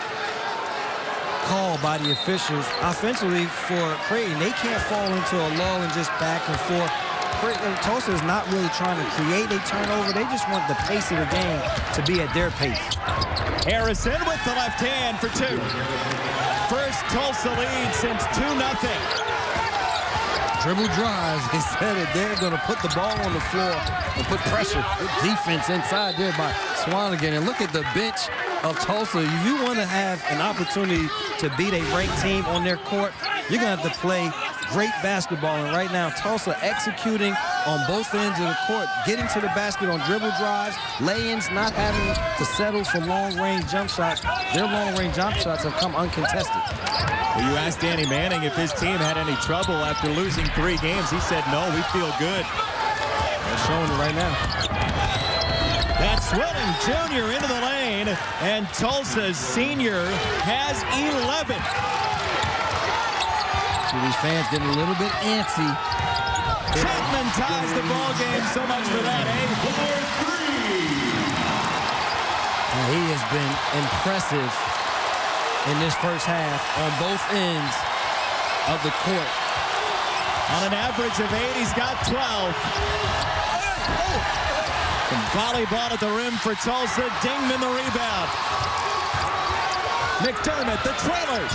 call by the officials. Offensively for Creighton, they can't fall into a lull and just back and forth. Tulsa is not really trying to create a turnover. They just want the pace of the game to be at their pace. Harrison with the left hand for 2. First Tulsa lead since 2-0. Dribble drives. They said it. They're going to put the ball on the floor and put pressure. Good defense inside there by Swanigan. And look at the bench of Tulsa. If you want to have an opportunity to beat a ranked team on their court, you're going to have to play great basketball. And right now, Tulsa executing on both ends of the court, getting to the basket on dribble drives, lay-ins, not having to settle for long-range jump shots. Their long-range jump shots have come uncontested. Well, you asked Danny Manning if his team had any trouble after losing 3 games. He said, no, we feel good. They're showing it right now. That's Swilling Jr. into the lane, and Tulsa's senior has 11. See these fans getting a little bit antsy. Chapman ties the ball game. So much for that, And he has been impressive in this first half on both ends of the court. On an average of 8, he's got 12. And volleyball at the rim for Tulsa. Dingman the rebound. McDermott, the trailer.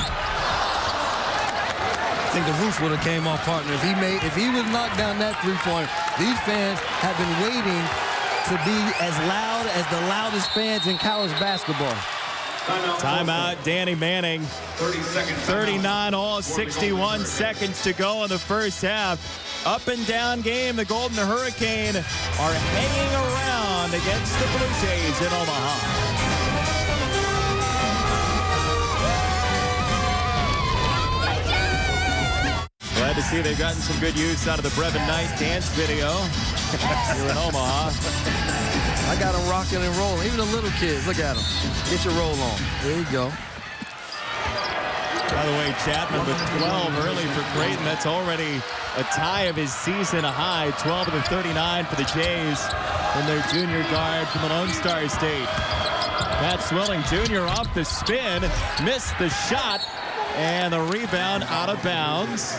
I think the roof would have came off, partner. If he would knock down that three-pointer, these fans have been waiting to be as loud as the loudest fans in college basketball. Timeout, Danny Manning. 30 seconds. 39 all, 61 seconds to go in the first half. Up and down game. The Golden Hurricane are hanging around against the Blue Jays in Omaha. Glad to see they've gotten some good use out of the Brevin Knight dance video here in Omaha. I got them rocking and rolling. Even the little kids, look at them. Get your roll on. There you go. By the way, Chapman with 12 early for Creighton. That's already a tie of his season high, 12 of the 39 for the Jays from their junior guard from the Lone Star State. Pat Swilling Jr. off the spin, missed the shot, and the rebound out of bounds.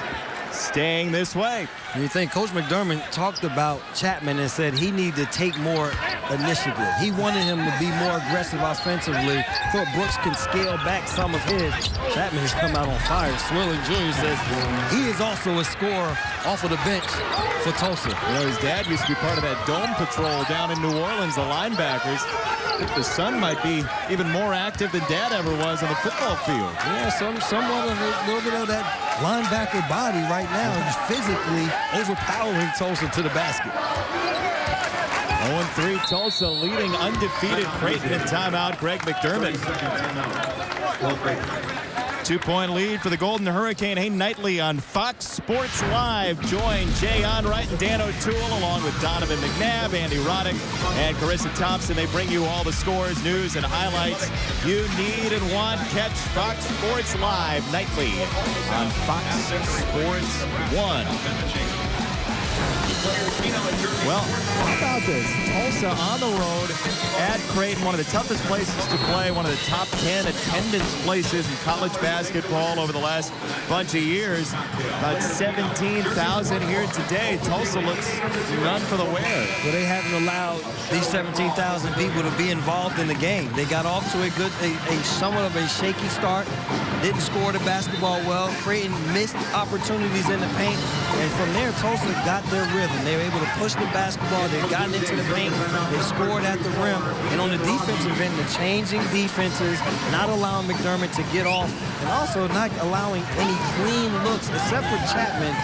Staying this way. You think Coach McDermott talked about Chapman and said he needed to take more initiative. He wanted him to be more aggressive offensively. Thought Brooks can scale back some of his. Chapman has come out on fire. Swilling Jr. says he is also a scorer off of the bench for Tulsa. You know, his dad used to be part of that dome patrol down in New Orleans, the linebackers. I think the son might be even more active than Dad ever was on the football field. Yeah, somewhat of a little bit of that linebacker body right now. He's physically overpowering Tulsa to the basket. 0-3 Tulsa leading undefeated Creighton in timeout. Greg McDermott. 2-point lead for the Golden Hurricane. Hayden Knightley on Fox Sports Live. Join Jay Onright and Dan O'Toole along with Donovan McNabb, Andy Roddick, and Carissa Thompson. They bring you all the scores, news, and highlights you need and want. Catch Fox Sports Live nightly on Fox Sports 1. Well, how about this? Tulsa on the road at Creighton, one of the toughest places to play, one of the top 10 attendance places in college basketball over the last bunch of years. About 17,000 here today. Tulsa looks none for the wear. Well, they haven't allowed these 17,000 people to be involved in the game. They got off to a somewhat of a shaky start. Didn't score the basketball well. Creighton missed opportunities in the paint. And from there, Tulsa got their rhythm. They were able to push the basketball. They've gotten into the paint. They scored at the rim. And on the defensive end, the changing defenses, not allowing McDermott to get off, and also not allowing any clean looks, except for Chapman.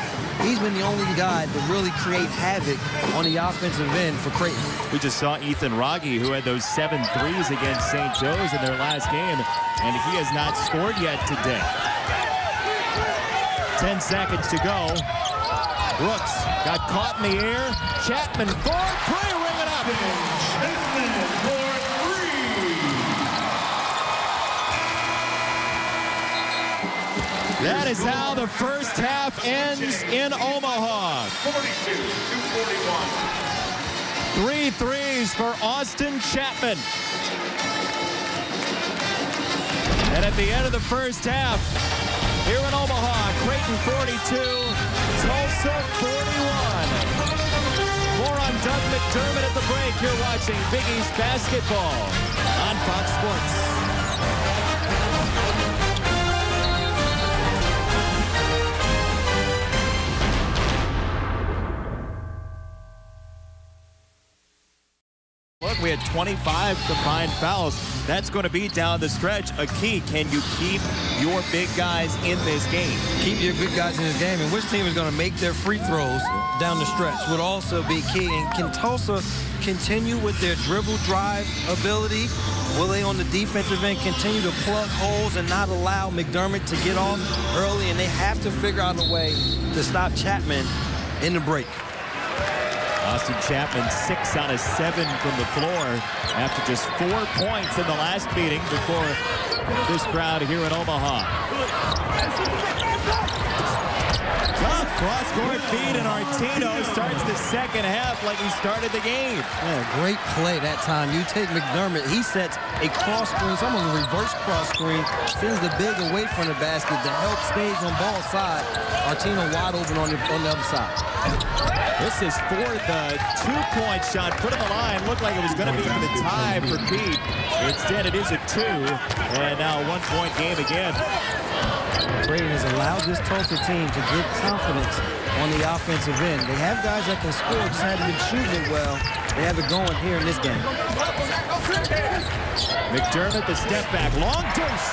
He's been the only guy to really create havoc on the offensive end for Creighton. We just saw Ethan Rogge, who had those 7 threes against St. Joe's in their last game, and he has not scored yet today. 10 seconds to go. Brooks got caught in the air. Chapman for 3, ring it up. Chapman for 3. That is how the first half ends in Omaha. 42-41. 3 threes for Austin Chapman. And at the end of the first half, here in Omaha, Creighton 42, Tulsa 41. More on Doug McDermott at the break. You're watching Big East basketball on Fox Sports. Look, we had 25 combined fouls. That's going to be down the stretch a key. Can you keep your big guys in this game? Keep your big guys in this game, and which team is going to make their free throws down the stretch would also be key. And can Tulsa continue with their dribble drive ability? Will they, on the defensive end, continue to plug holes and not allow McDermott to get off early? And they have to figure out a way to stop Chapman in the break. Austin Chapman 6 out of 7 from the floor after just 4 points in the last meeting before this crowd here in Omaha. Tough cross-court feed, and Artino starts the second half like he started the game. Yeah, great play that time. You take McDermott, he sets a cross screen, almost a reverse cross screen, sends the big away from the basket. The help stays on ball side. Artino wide open on the other side. This is fourth, 2-point shot, put on the line. Looked like it was going to be for the tie for Pete. Instead, it is a 2, and now a 1-point game again. Creighton has allowed this Tulsa team to get confidence on the offensive end. They have guys that can score, just haven't been shooting it well. They have it going here in this game. McDermott, the step back, long deuce.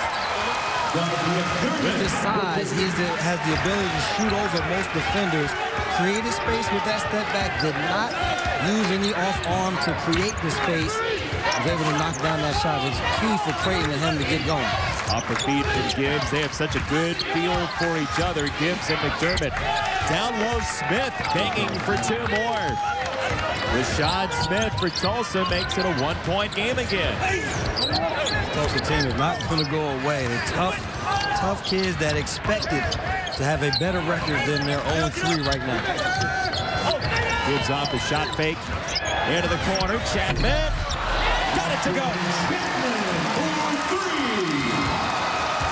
With his size, he has the ability to shoot over most defenders. Created space with that step back, did not use any off arm to create the space. Was able to knock down that shot. It's key for Creighton and him to get going. Off the feet from Gibbs. They have such a good feel for each other, Gibbs and McDermott. Down low, Smith begging for 2 more. Rashad Smith for Tulsa makes it a 1-point game again. Tulsa team is not going to go away. The tough kids that expected to have a better record than their 0-3 right now. Gives off the shot fake. Into the corner. Chapman. Got it to go.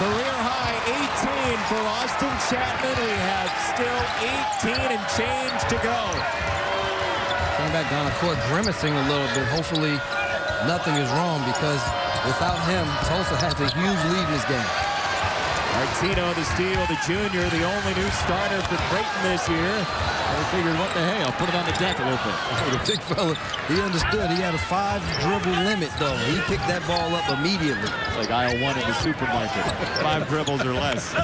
Career high 18 for Austin Chapman. We have still 18 and change to go. Came back down the court grimacing a little bit. Hopefully nothing is wrong, because without him, Tulsa has a huge lead in this game. Martino, the steal, the junior, the only new starter for Creighton this year. They figured, what the hey, I'll put it on the deck a little bit. The big fella, he understood. He had a 5-dribble limit, though. He picked that ball up immediately. It's like aisle 1 in the supermarket. 5 dribbles or less.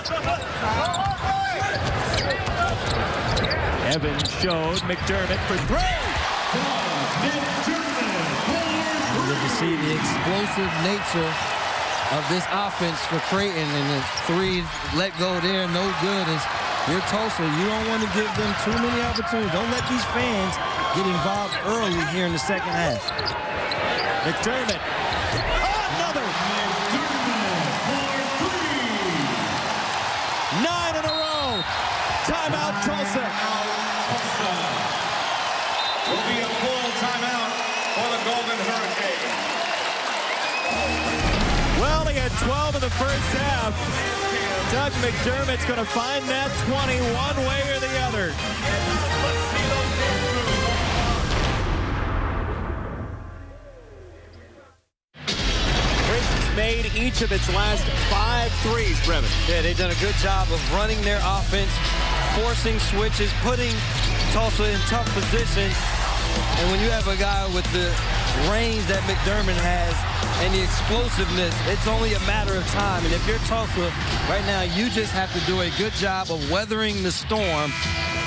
Evans showed McDermott for 3. You can see the explosive nature of this offense for Creighton, and the 3 let go there, no good. As you're Tulsa, you don't want to give them too many opportunities. Don't let these fans get involved early here in the second half. McDermott. Another. 9 in a row. Timeout, Tulsa. Will be a full timeout for the Golden Hurricane. Well, he had 12 in the first half. Doug McDermott's going to find that 20 one way or the other. Creighton's made each of its last 5 threes, Brevin. Yeah, they've done a good job of running their offense, forcing switches, putting Tulsa in tough positions. And when you have a guy with the range that McDermott has and the explosiveness, it's only a matter of time. And if you're Tulsa right now, you just have to do a good job of weathering the storm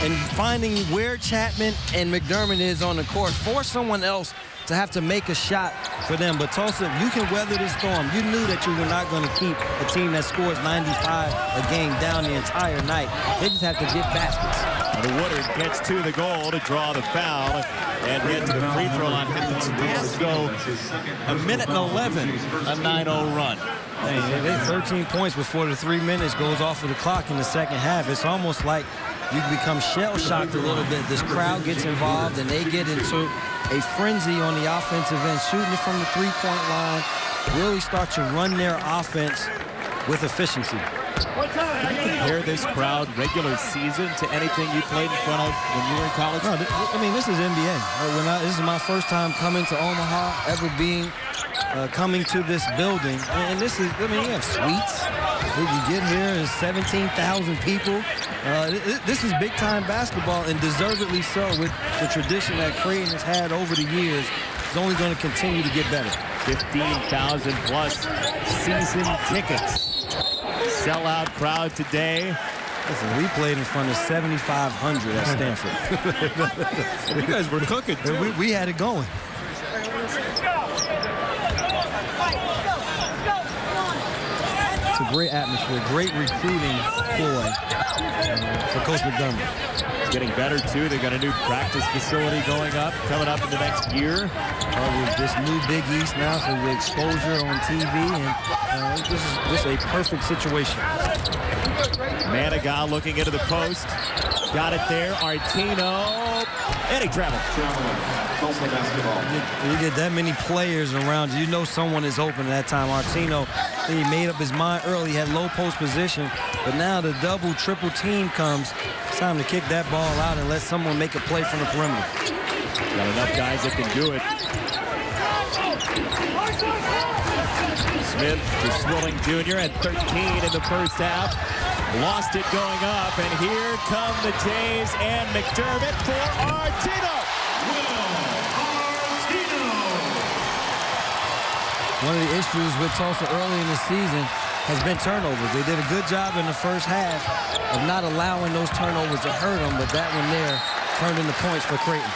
and finding where Chapman and McDermott is on the court. Force someone else to have to make a shot for them. But Tulsa, you can weather the storm. You knew that you were not going to keep a team that scores 95 a game down the entire night. They just have to get baskets. And Woodard gets to the goal to draw the foul and get to the free throw line. Let's go a minute and 11, a 9-0 run. Hey, they 13 points before the 3 minutes goes off of the clock in the second half. It's almost like you become shell-shocked a little bit. This crowd gets involved, and they get into a frenzy on the offensive end, shooting it from the three-point line, really start to run their offense with efficiency. Compare this crowd regular season to anything you played in front of when you were in college? No, I mean, this is NBA. This is my first time coming to Omaha, ever coming to this building. And this is, I mean, you have suites. You get here, there's 17,000 people. This is big-time basketball, and deservedly so, with the tradition that Creighton has had over the years. It's only going to continue to get better. 15,000 plus season tickets. Sellout crowd today. Listen, we played in front of 7,500 at Stanford. You guys were cooking, too. We had it going. It's a great atmosphere, great recruiting ploy for Coach McDermott. It's getting better, too. They've got a new practice facility coming up in the next year. With this new Big East now, so the exposure on TV, and this is just a perfect situation. Manigat looking into the post. Got it there. Artino. And he traveled. You get that many players around you, know someone is open at that time. Artino, he made up his mind early, had low post position, but now the double, triple team comes. It's time to kick that ball out and let someone make a play from the perimeter. Got enough guys that can do it. Smith to Swilling Jr. at 13 in the first half. Lost it going up, and here come the Jays and McDermott for Artino. One of the issues with Tulsa early in the season has been turnovers. They did a good job in the first half of not allowing those turnovers to hurt them, but that one there turned into points for Creighton.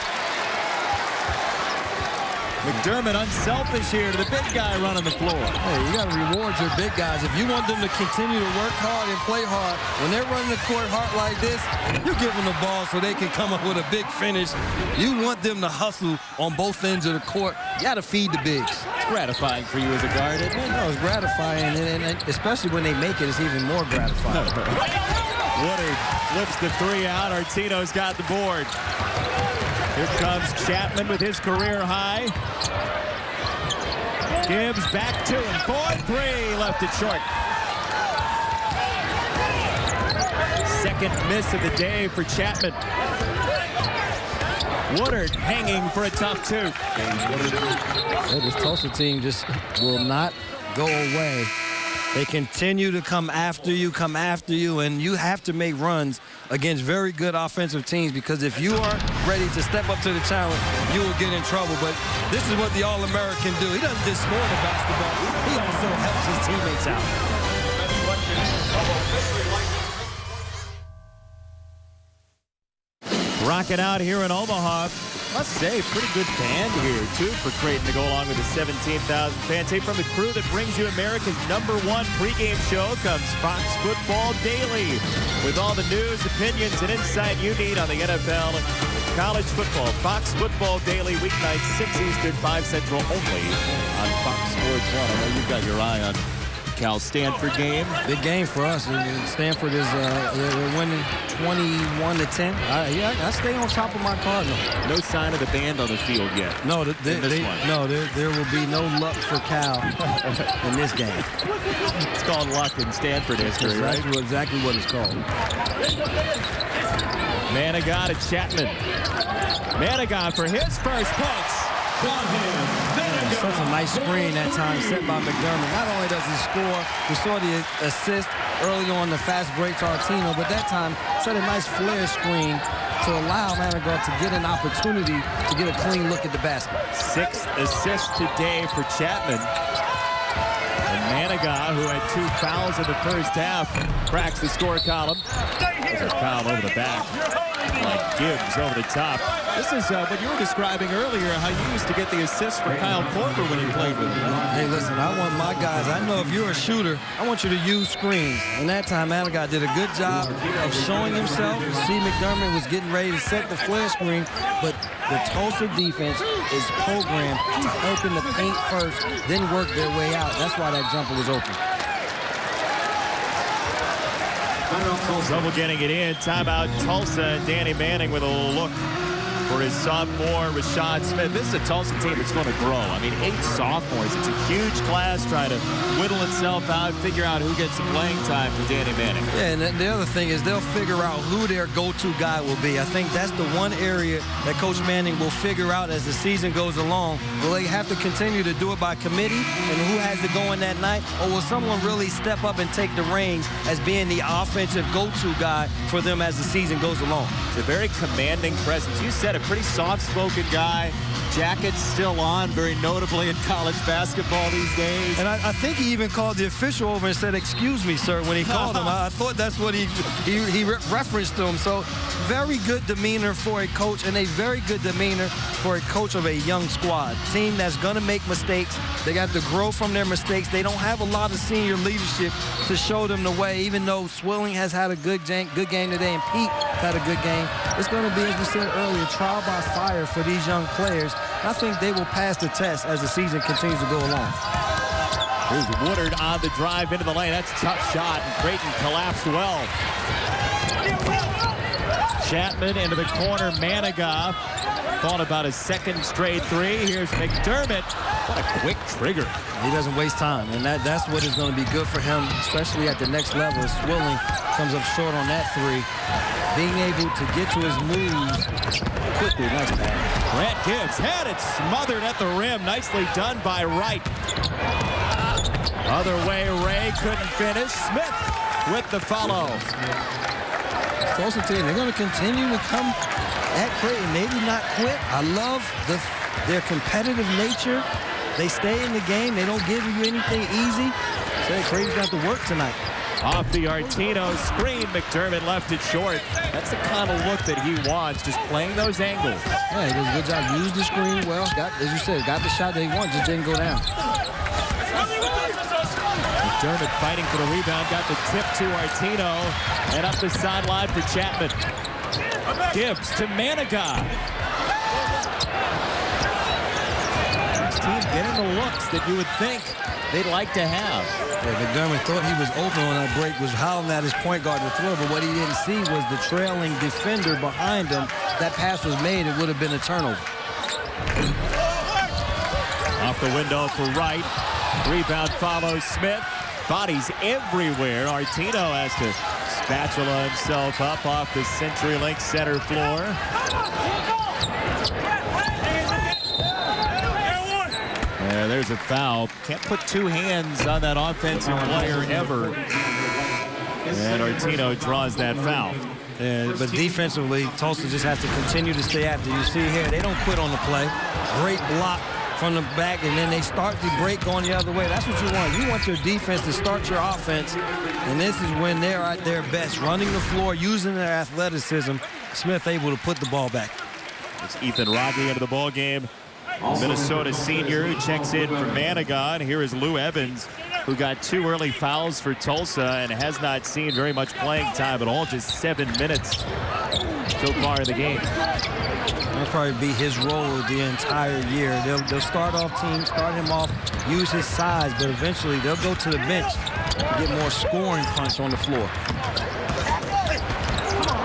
McDermott unselfish here to the big guy running the floor. Hey, you got to reward your big guys. If you want them to continue to work hard and play hard, when they're running the court hard like this, you give them the ball so they can come up with a big finish. You want them to hustle on both ends of the court. You got to feed the bigs. It's gratifying for you as a guard, isn't it? No, it's gratifying, and especially when they make it, it's even more gratifying. Woodard flips the three out. Artino's got the board. Here comes Chapman with his career high. Gibbs back 2 and 4. 3 left it short. Second miss of the day for Chapman. Woodard hanging for a tough 2. This Tulsa team just will not go away. They continue to come after you, and you have to make runs against very good offensive teams, because if you aren't ready to step up to the challenge, you will get in trouble. But this is what the All-American do. He doesn't just score the basketball. He also helps his teammates out. Rocking out here in Omaha. Must say, pretty good band here, too, for Creighton to go along with the 17,000 fans. Hey, from the crew that brings you America's #1 pregame show comes Fox Football Daily, with all the news, opinions, and insight you need on the NFL and college football. Fox Football Daily, weeknights, 6 Eastern, 5 Central, only on Fox Sports 1. I know you've got your eye on Cal-Stanford game. Big game for us. Stanford is they're winning 21-10. I stay on top of my Cardinal. No sign of the band on the field yet. No, there will be no luck for Cal in this game. It's called luck in Stanford history, right? Exactly what it's called. Manigat to Chapman. Manigat for his first points. Such a nice screen that time set by McDermott. Not only does he score, we saw the assist early on the fast break to Artino, but that time set a nice flare screen to allow Manigat to get an opportunity to get a clean look at the basket. 6th assist today for Chapman. And Manigat, who had 2 fouls in the first half, cracks the score column. There's a foul over the back. Like Gibbs over the top. This is what you were describing earlier, how you used to get the assists for Kyle Korver when you played with him. Hey, listen, I want my guys. I know if you're a shooter, I want you to use screens. And that time, Manigat did a good job of showing himself. See, McDermott was getting ready to set the flare screen, but the Tulsa defense is programmed to open the paint first, then work their way out. That's why that jumper was open. Trouble getting it in. Timeout Tulsa. Danny Manning with a look for his sophomore, Rashad Smith. This is a Tulsa team that's going to grow. I mean, 8 sophomores. It's a huge class trying to whittle itself out, figure out who gets some playing time for Danny Manning. Yeah, and the other thing is they'll figure out who their go-to guy will be. I think that's the one area that Coach Manning will figure out as the season goes along. Will they have to continue to do it by committee and who has it going that night? Or will someone really step up and take the reins as being the offensive go-to guy for them as the season goes along? It's a very commanding presence. You said a pretty soft-spoken guy. Jacket's still on, very notably in college basketball these days. And I think he even called the official over and said, "Excuse me, sir," when he called him. I thought that's what he referenced to him. So very good demeanor for a coach, and a very good demeanor for a coach of a young squad. Team that's going to make mistakes. They got to grow from their mistakes. They don't have a lot of senior leadership to show them the way, even though Swilling has had a good game today and Pete had a good game. It's going to be, as we said earlier, trial by fire for these young players. I think they will pass the test as the season continues to go along. Here's Woodard on the drive into the lane. That's a tough shot, and Creighton collapsed well. Chapman into the corner. Manigat thought about his 2nd straight 3. Here's McDermott. What a quick trigger. He doesn't waste time, and that's what is going to be good for him, especially at the next level. Swilling comes up short on that 3. Being able to get to his moves quickly. Nice pass. Grant Gibbs had it smothered at the rim. Nicely done by Wright. Other way, Ray couldn't finish. Smith with the follow. Tulsa team, they're going to continue to come at Creighton. Maybe not quit. I love their competitive nature. They stay in the game. They don't give you anything easy. So Creighton's got to work tonight. Off the Artino screen, McDermott left it short. That's the kind of look that he wants, just playing those angles. Yeah, he does a good job. Used the screen well. As you said, got the shot that he wanted, just didn't go down. McDermott fighting for the rebound, got the tip to Artino, and up the sideline for Chapman. Gibbs to Manigat. His team getting the looks that you would think they'd like to have. Yeah, McDermott thought he was open on that break, was howling at his point guard to throw, but what he didn't see was the trailing defender behind him. That pass was made, it would have been a turnover. Off the window for Wright. Rebound follows Smith. Bodies everywhere. Artino has to spatula himself up off the CenturyLink center floor. There's a foul. Can't put two hands on that offensive player ever. And Artino draws that foul. Yeah, but defensively, Tulsa just has to continue to stay after. You see here, they don't quit on the play. Great block from the back, and then they start the break going the other way. That's what you want. You want your defense to start your offense, and this is when they're at their best, running the floor, using their athleticism. Smith able to put the ball back. It's Ethan Rogge into the ball game. Minnesota senior who checks in for Manigat. Here is Lou Evans, who got 2 early fouls for Tulsa and has not seen very much playing time at all, just 7 minutes so far in the game. That'll probably be his role the entire year. They'll start him off, use his size, but eventually they'll go to the bench to get more scoring punch on the floor.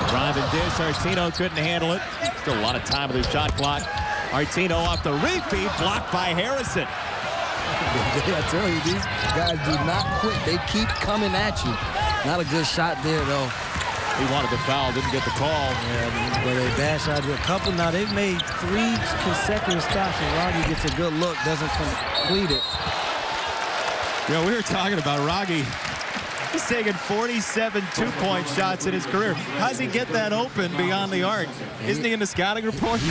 Drive and dish. Artino couldn't handle it. Still a lot of time with his shot clock. Artino off the refeed, blocked by Harrison. I tell you, these guys do not quit. They keep coming at you. Not a good shot there, though. He wanted the foul, didn't get the call. Yeah, but they bash out a couple. Now, they've made 3 consecutive stops, and Rogge gets a good look, doesn't complete it. You know, we were talking about Rogge. He's taken 47 two-point shots in his career. How does he get that open beyond the arc? Isn't he in the scouting report?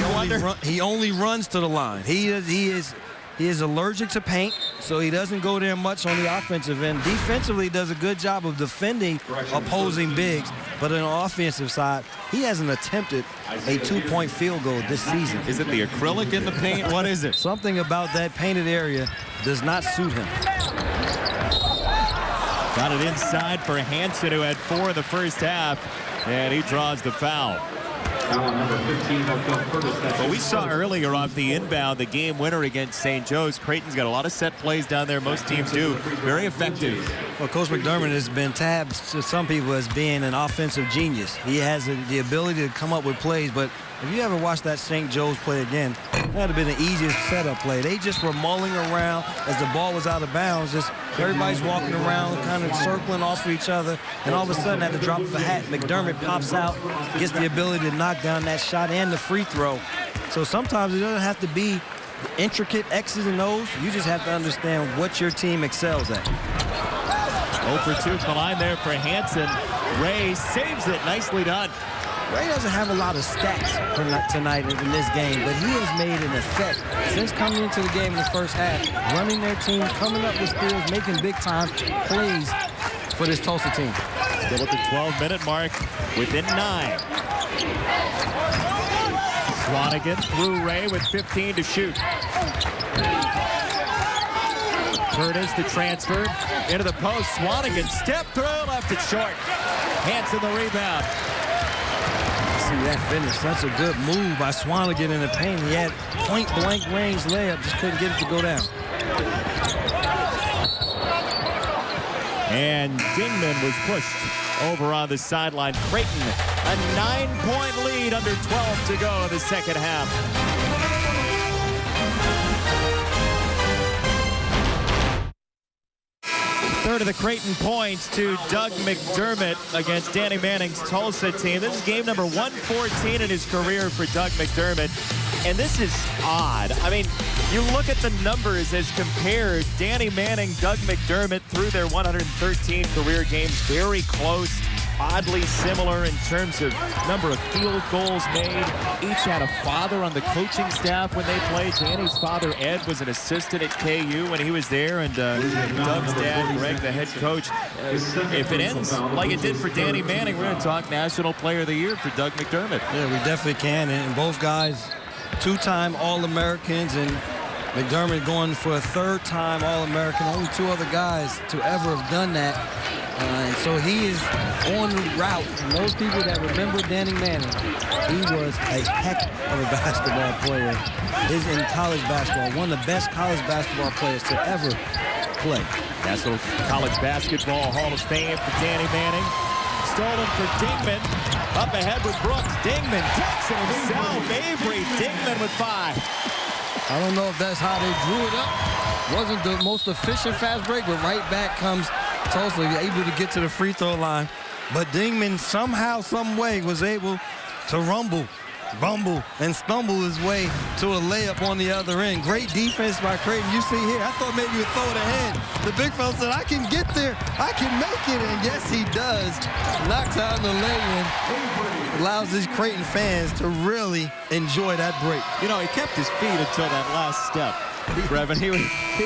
He only runs to the line. He is allergic to paint, so he doesn't go there much on the offensive end. Defensively, he does a good job of defending opposing bigs, but on the offensive side, he hasn't attempted a 2-point field goal this season. Is it the acrylic in the paint? What is it? Something about that painted area does not suit him. Got it inside for Hansen, who had 4 in the first half, and he draws the foul. Well, we saw earlier off the inbound the game winner against St. Joe's. Creighton's got a lot of set plays down there. Most teams do. Very effective. Well, Coach McDermott has been tabbed to some people as being an offensive genius. He has the ability to come up with plays, but if you ever watch that St. Joe's play again, that would have been the easiest setup play. They just were mulling around as the ball was out of bounds. Just everybody's walking around, kind of circling off of each other, and all of a sudden, at the drop of a hat, McDermott pops out, gets the ability to knock down that shot and the free throw. So sometimes it doesn't have to be intricate X's and O's. You just have to understand what your team excels at. 0 for 2 from the line there for Hansen. Ray saves it. Nicely done. Ray doesn't have a lot of stats tonight in this game, but he has made an effect since coming into the game in the first half, running their team, coming up with steals, making big-time plays for this Tulsa team. Still at the 12-minute mark, within 9. Swanigan through Ray with 15 to shoot. Curtis, the transfer, into the post. Swanigan step through, left it short. Hansen the rebound. See that finish, such a good move by Swanigan in the paint. He had point-blank range layup, just couldn't get it to go down. And Dingman was pushed over on the sideline. Creighton, a 9-point lead, under 12 to go in the second half. Third of the Creighton points to Doug McDermott against Danny Manning's Tulsa team. This is game number 114 in his career for Doug McDermott. And this is odd. I mean, you look at the numbers as compared. Danny Manning, Doug McDermott through their 113 career games. Very close. Oddly similar in terms of number of field goals made. Each had a father on the coaching staff when they played. Danny's father, Ed, was an assistant at KU when he was there, and Doug's dad, Greg, the head coach. If it ends like it did for Danny Manning, we're going to talk National Player of the Year for Doug McDermott. Yeah, we definitely can, and both guys, 2-time All-Americans, and McDermott going for a 3rd-time All-American. Only 2 other guys to ever have done that. And so he is on the route. And those people that remember Danny Manning, he was a heck of a basketball player. He's in college basketball, one of the best college basketball players to ever play. National College Basketball Hall of Fame for Danny Manning. Stolen for Dingman. Up ahead with Brooks. Dingman takes it himself. Avery Dingman with 5. I don't know if that's how they drew it up. Wasn't the most efficient fast break, but right back comes Tulsa, able to get to the free throw line. But Dingman somehow, some way was able to rumble, and stumble his way to a layup on the other end. Great defense by Creighton. You see here, I thought maybe he would throw it ahead. The big fella said, I can get there. I can make it. And yes, he does. Knocks out the lay-in. Allows these Creighton fans to really enjoy that break. You know, he kept his feet until that last step. Brevin, he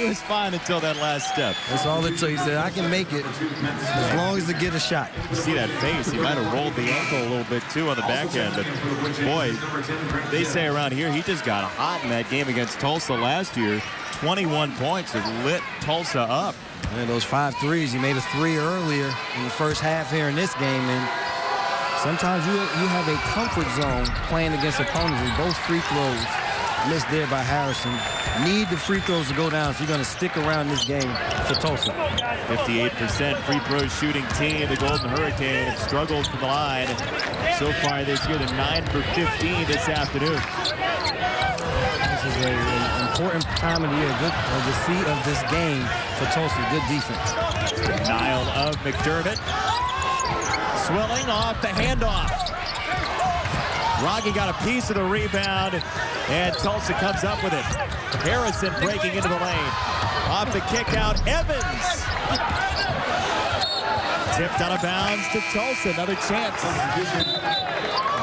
was fine until that last step. That's all it took. He said, I can make it as long as I get a shot. You see that face. He might have rolled the ankle a little bit, too, on the back end. But, boy, they say around here he just got hot in that game against Tulsa last year. 21 points that lit Tulsa up. And those 5 threes, he made a 3 earlier in the first half here in this game. And sometimes you have a comfort zone playing against opponents. And both free throws missed there by Harrison. Need the free throws to go down if you're going to stick around this game for Tulsa. 58% free throw shooting team. The Golden Hurricane have struggled from the line so far this year. They're 9 for 15 this afternoon. This is an important time of the year. Good the seat of this game for Tulsa. Good defense. Denial of McDermott. Swilling off the handoff. Rogge got a piece of the rebound, and Tulsa comes up with it. Harrison breaking into the lane. Off the kick out, Evans. Tipped out of bounds to Tulsa. Another chance.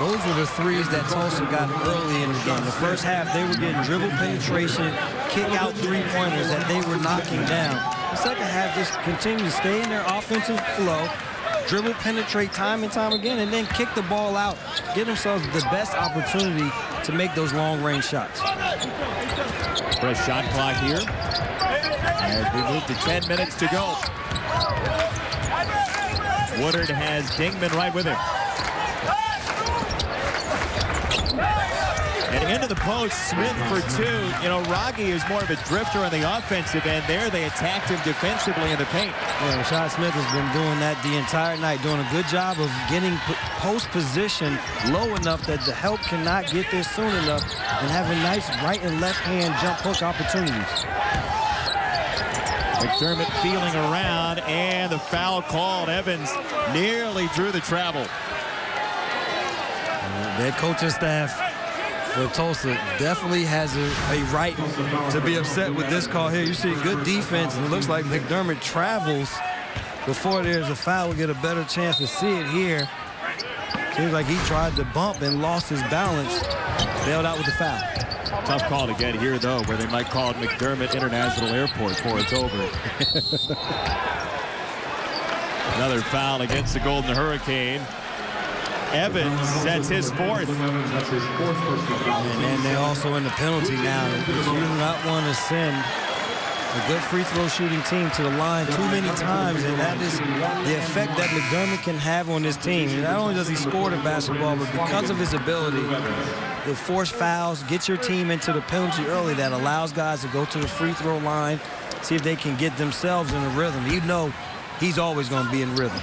Those were the threes that Tulsa got early in the game. The first half, they were getting dribble penetration, kick out three-pointers that they were knocking down. The second half just continued to stay in their offensive flow, dribble penetrate time and time again, and then kick the ball out, give themselves the best opportunity to make those long-range shots. Fresh shot clock here as we move to 10 minutes to go. Woodard has Dingman right with him. And into the post, Smith for 2. You know, Rogge is more of a drifter on the offensive end. There, they attacked him defensively in the paint. Yeah, Rashad Smith has been doing that the entire night, doing a good job of getting post position low enough that the help cannot get there soon enough and having nice right and left hand jump hook opportunities. McDermott feeling around, and the foul called. Evans nearly drew the travel. Their coaching staff for Tulsa definitely has a right to be upset with this call here. You see good defense, and it looks like McDermott travels before there's a foul. We get a better chance to see it here. Seems like he tried to bump and lost his balance. Bailed out with the foul. Tough call to get here, though, where they might call it McDermott International Airport before it's over. Another foul against the Golden Hurricane. Evans sets his 4th. And then they're also in the penalty now. You do not want to send a good free throw shooting team to the line too many times, and that is the effect that McDermott can have on this team. And not only does he score the basketball, but because of his ability to force fouls, get your team into the penalty early, that allows guys to go to the free throw line, see if they can get themselves in a rhythm. You know he's always going to be in rhythm.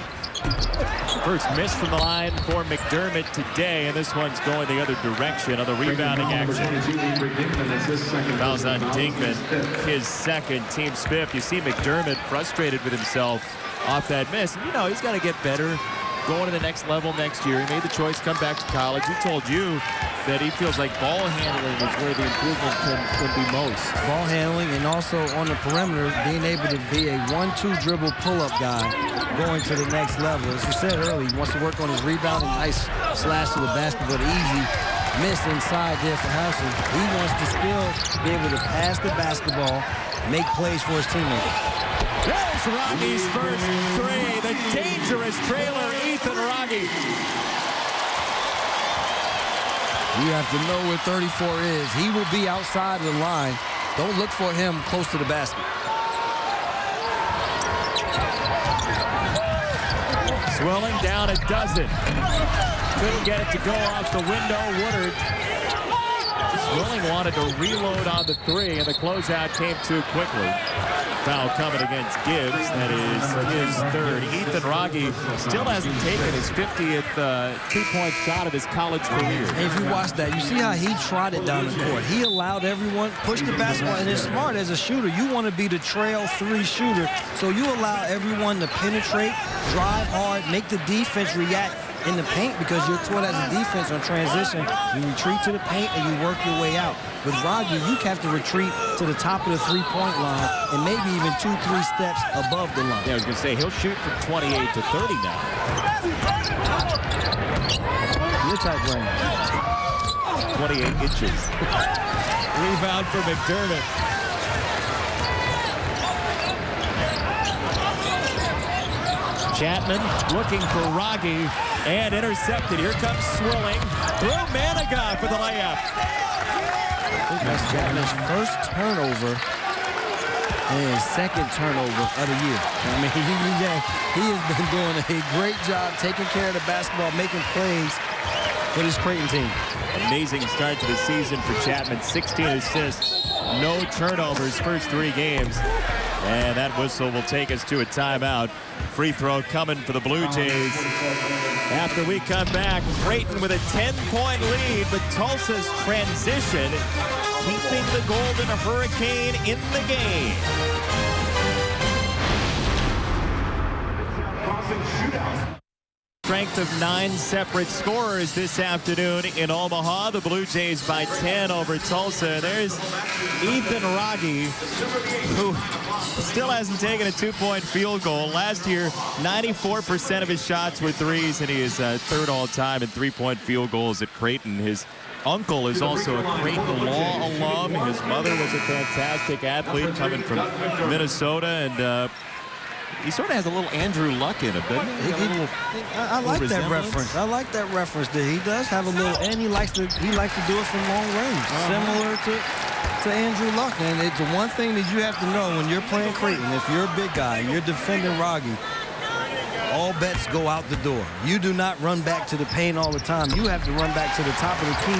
First miss from the line for McDermott today, and this one's going the other direction on the rebounding action. Fouls on Dingman, his second, team's 5th. You see McDermott frustrated with himself off that miss. You know, he's got to get better, going to the next level next year. He made the choice to come back to college. He told you that he feels like ball handling is where the improvement can be most. Ball handling, and also on the perimeter, being able to be a 1-2 dribble pull-up guy, going to the next level. As you said earlier, he wants to work on his rebounding. Nice slash to the basket, but easy miss inside there for Harrison. He wants to still be able to pass the basketball, make plays for his teammates. There's Rogge's first 3. The dangerous trailer, Ethan Rogge. You have to know where 34 is. He will be outside of the line. Don't look for him close to the basket. Swilling down a dozen. Couldn't get it to go off the window. Woodard. Swilling wanted to reload on the three, and the closeout came too quickly. Foul coming against Gibbs. That is his third. Ethan Rogge still hasn't taken his 50th two-point shot of his college career. And if you watch that, you see how he trotted down the court. He allowed everyone, push the basketball, and it's smart as a shooter. You want to be the trail three shooter, so you allow everyone to penetrate, drive hard, make the defense react in the paint, because you're taught as a defense on transition. You retreat to the paint and you work your way out. With Rogge, you have to retreat to the top of the three-point line and maybe even 2-3 steps above the line. Yeah, I was going to say, he'll shoot from 28 to 30 now. Your type range. 28 inches. Rebound for McDermott. Chapman looking for Rogge and intercepted. Here comes Swilling through Manigat for the layup. I think that's Chapman's first turnover and his second turnover of the year. I mean, he has been doing a great job taking care of the basketball, making plays for this Creighton team. Amazing start to the season for Chapman. 16 assists, no turnovers first 3 games. And that whistle will take us to a timeout. Free throw coming for the Blue Jays. After we come back, Creighton with a 10-point lead, but Tulsa's transition keeping the Golden Hurricane in the game. Strength of 9 separate scorers this afternoon in Omaha. The Blue Jays by 10 over Tulsa. There's Ethan Rogge, who still hasn't taken a 2-point field goal. Last year, 94% of his shots were threes, and he is third all-time in 3-point field goals at Creighton. His uncle is also a Creighton Law alum. His mother was a fantastic athlete coming from Minnesota, and he sort of has a little Andrew Luck in him, doesn't he? I like that reference. I like that reference that he does have a little, and he likes to do it from long range, similar to Andrew Luck. And it's one thing that you have to know when you're playing Creighton. If you're a big guy, you're defending Rogge, all bets go out the door. You do not run back to the paint all the time. You have to run back to the top of the key,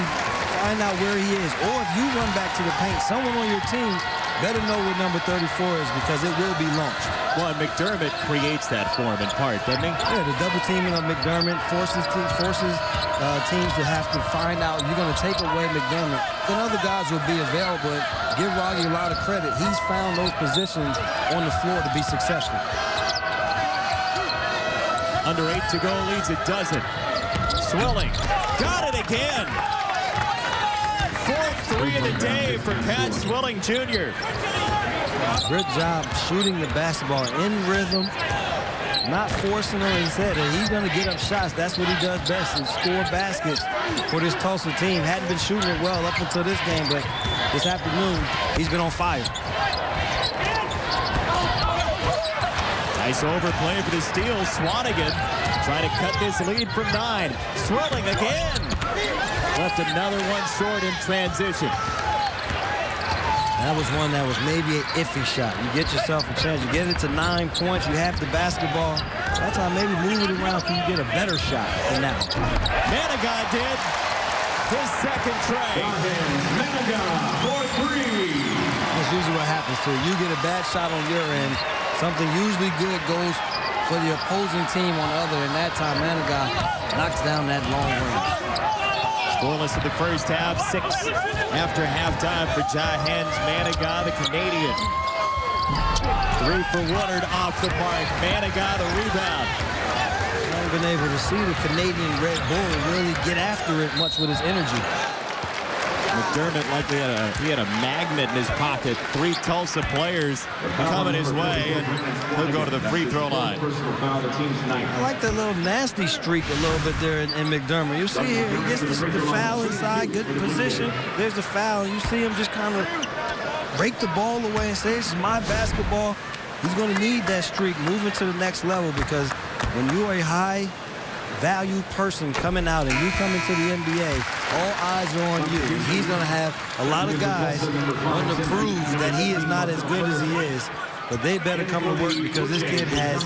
find out where he is. Or if you run back to the paint, someone on your team better know what number 34 is, because it will be launched. Well, and McDermott creates that for him in part, doesn't he? Yeah, the double teaming of McDermott forces teams to have to find out you're going to take away McDermott. Then other guys will be available. Give Rogge a lot of credit. He's found those positions on the floor to be successful. Under 8 to go, leads a dozen. Swilling, got it again. 4th 3 of the day for Pat Swilling Jr. Good job shooting the basketball in rhythm, not forcing on his head. And he's going to get up shots. That's what he does best, is score baskets for this Tulsa team. Hadn't been shooting it well up until this game, but this afternoon, he's been on fire. Nice overplay for the steal. Swanigan trying to cut this lead from 9. Swilling again. Left another one short in transition. That was one that was maybe an iffy shot. You get yourself a chance. You get it to 9 points. You have the basketball. That's how maybe move it around so you get a better shot than that. Manigat did his second try. Manigat for 3. That's usually what happens to you. You get a bad shot on your end. Something usually good goes for the opposing team on the other. And that time, Manigat knocks down that long range. Scoreless in the first half, 6 after halftime for Jahan Manigat, the Canadian. 3 for Woodard off the mark. Manigat a rebound. I haven't been able to see the Canadian Red Bull really get after it much with his energy. McDermott likely had a magnet in his pocket. 3 Tulsa players coming his way, and he'll go to the free throw line. I like that little nasty streak a little bit there in McDermott. You see here, he gets the foul inside, good position. There's the foul, and you see him just kind of break the ball away and say, this is my basketball. He's going to need that streak moving to the next level, because when you are a high value person coming out and you come into the NBA, all eyes are on you. He's going to have a lot of guys wanting to prove that he is not as good as he is. but they better come to work because this kid has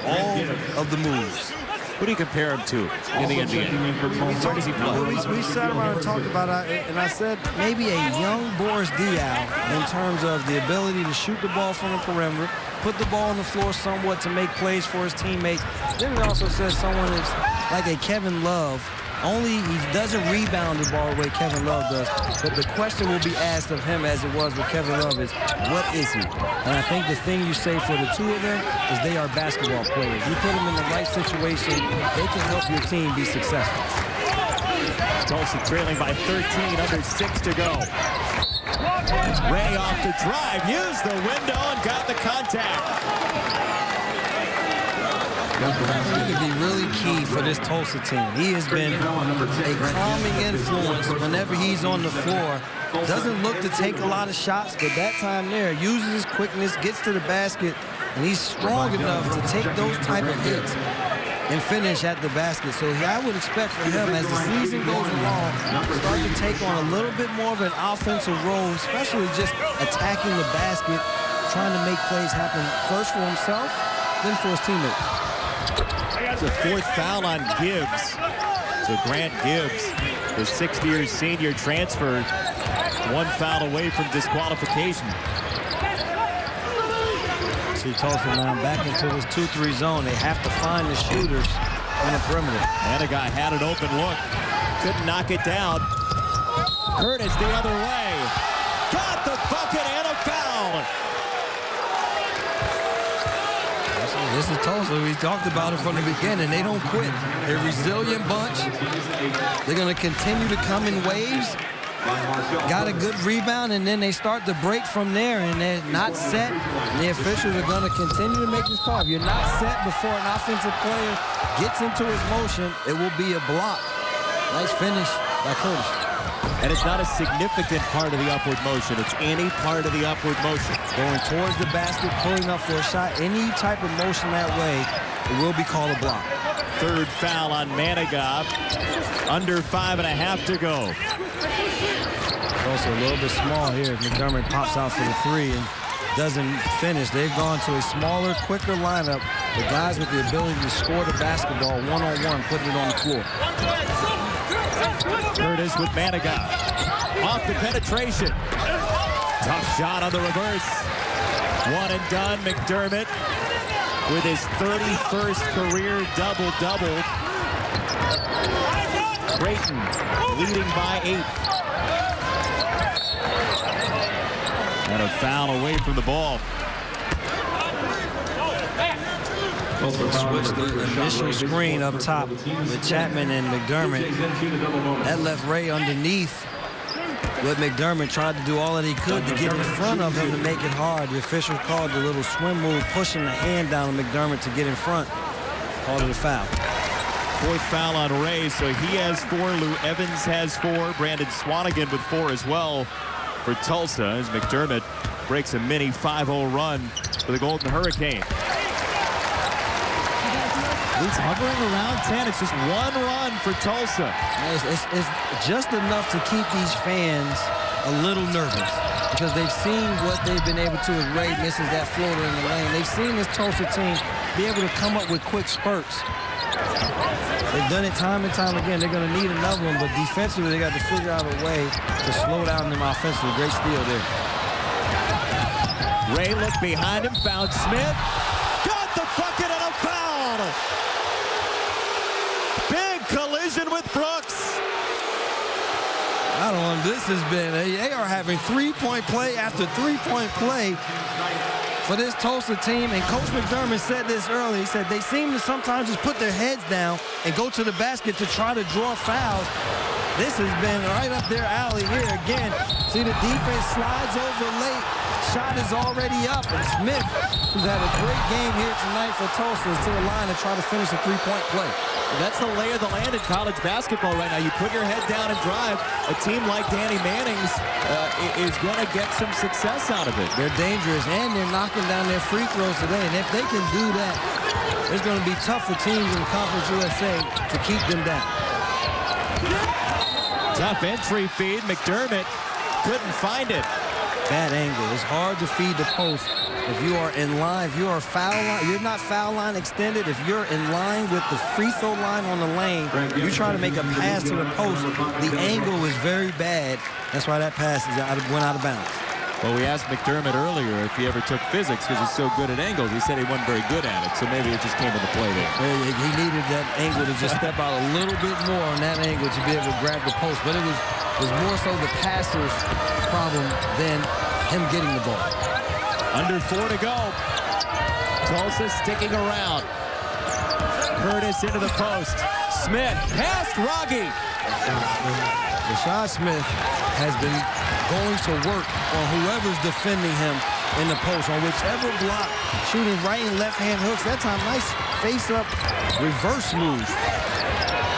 all of the moves. Who do you compare him to in the NBA? Where does he play? We sat around and talked about it, and I said maybe a young Boris Diaw in terms of the ability to shoot the ball from the perimeter, put the ball on the floor somewhat to make plays for his teammates. Then we also said someone is like a Kevin Love. Only he doesn't rebound the ball the way Kevin Love does. But the question will be asked of him, as it was with Kevin Love, is what is he? And I think the thing you say for the two of them is they are basketball players. You put them in the right situation, they can help your team be successful. Tulsa trailing by 13, under 6 to go. Ray off the drive, used the window and got the contact. He could be really key for this Tulsa team. He has been a calming influence whenever he's on the floor. Doesn't look to take a lot of shots, but that time there, uses his quickness, gets to the basket, and he's strong enough to take those type of hits and finish at the basket. So I would expect for him, as the season goes along, start to take on a little bit more of an offensive role, especially just attacking the basket, trying to make plays happen first for himself, then for his teammates. It's a fourth foul on Gibbs. So Grant Gibbs, the sixth-year senior, transferred, one foul away from disqualification. See Tulsa now back into this 2-3 zone. They have to find the shooters on the perimeter. And a guy had an open look. Couldn't knock it down. Curtis the other way. Got the bucket and a foul. This is Tulsa. We talked about it from the beginning. They don't quit. They're a resilient bunch. They're going to continue to come in waves. Got a good rebound, and then they start to break from there, and they're not set. And the officials are going to continue to make this call. If you're not set before an offensive player gets into his motion, it will be a block. Nice finish by Curtis. And it's not a significant part of the upward motion. It's any part of the upward motion. Going towards the basket, pulling up for a shot, any type of motion that way, it will be called a block. Third foul on Manigault. Under 5.5 to go. Also a little bit small here. McDermott pops out for the three and doesn't finish. They've gone to a smaller, quicker lineup. The guys with the ability to score the basketball one-on-one, putting it on the floor. Curtis with Manigault. Off the penetration. Tough shot on the reverse. One and done. McDermott with his 31st career double-double. Creighton leading by 8. And a foul away from the ball. Switch the initial screen up top with Chapman and McDermott. That left Ray underneath. But McDermott tried to do all that he could to get in front of him to make it hard. The official called the little swim move, pushing the hand down on McDermott to get in front. Called it a foul. Fourth foul on Ray, so he has 4. Lou Evans has 4. Brandon Swanigan with 4 as well for Tulsa, as McDermott breaks a mini 5-0 run for the Golden Hurricane. He's hovering around 10. It's just one run for Tulsa. It's just enough to keep these fans a little nervous because they've seen what they've been able to as Ray misses that floater in the lane. They've seen this Tulsa team be able to come up with quick spurts. They've done it time and time again. They're going to need another one, but defensively, they got to figure out a way to slow down them offensively. Great steal there. Ray looked behind him, found Smith. Got the bucket and a foul! Big collision with Brooks. I don't know. This has been, they are having three-point play after three-point play for this Tulsa team, and Coach McDermott said this earlier. He said they seem to sometimes just put their heads down and go to the basket to try to draw fouls. This has been right up their alley here again. See, the defense slides over late. Shot is already up, and Smith, who's had a great game here tonight for Tulsa, is to the line to try to finish a three-point play. That's the lay of the land in college basketball right now. You put your head down and drive. A team like Danny Manning's is going to get some success out of it. They're dangerous, and they're knocking down their free throws today. And if they can do that, it's going to be tough for teams in Conference USA to keep them down. Tough entry feed. McDermott couldn't find it. bad angle. It's hard to feed the post if you are in line. If you are foul line, you're not foul line extended. If you're in line with the free throw line on the lane, you try to make a pass to the post. The angle is very bad. That's why that pass went out of bounds. Well, we asked McDermott earlier if he ever took physics because he's so good at angles. He said he wasn't very good at it, so maybe it just came into play there. He needed that angle to just step out a little bit more on that angle to be able to grab the post. But it was more so the passer's problem than him getting the ball. Under 4 to go. Tulsa sticking around. Curtis into the post. Smith past Raggi. Rashad Smith has been going to work on whoever's defending him in the post, on whichever block, shooting right and left hand hooks. That time, nice face-up reverse move.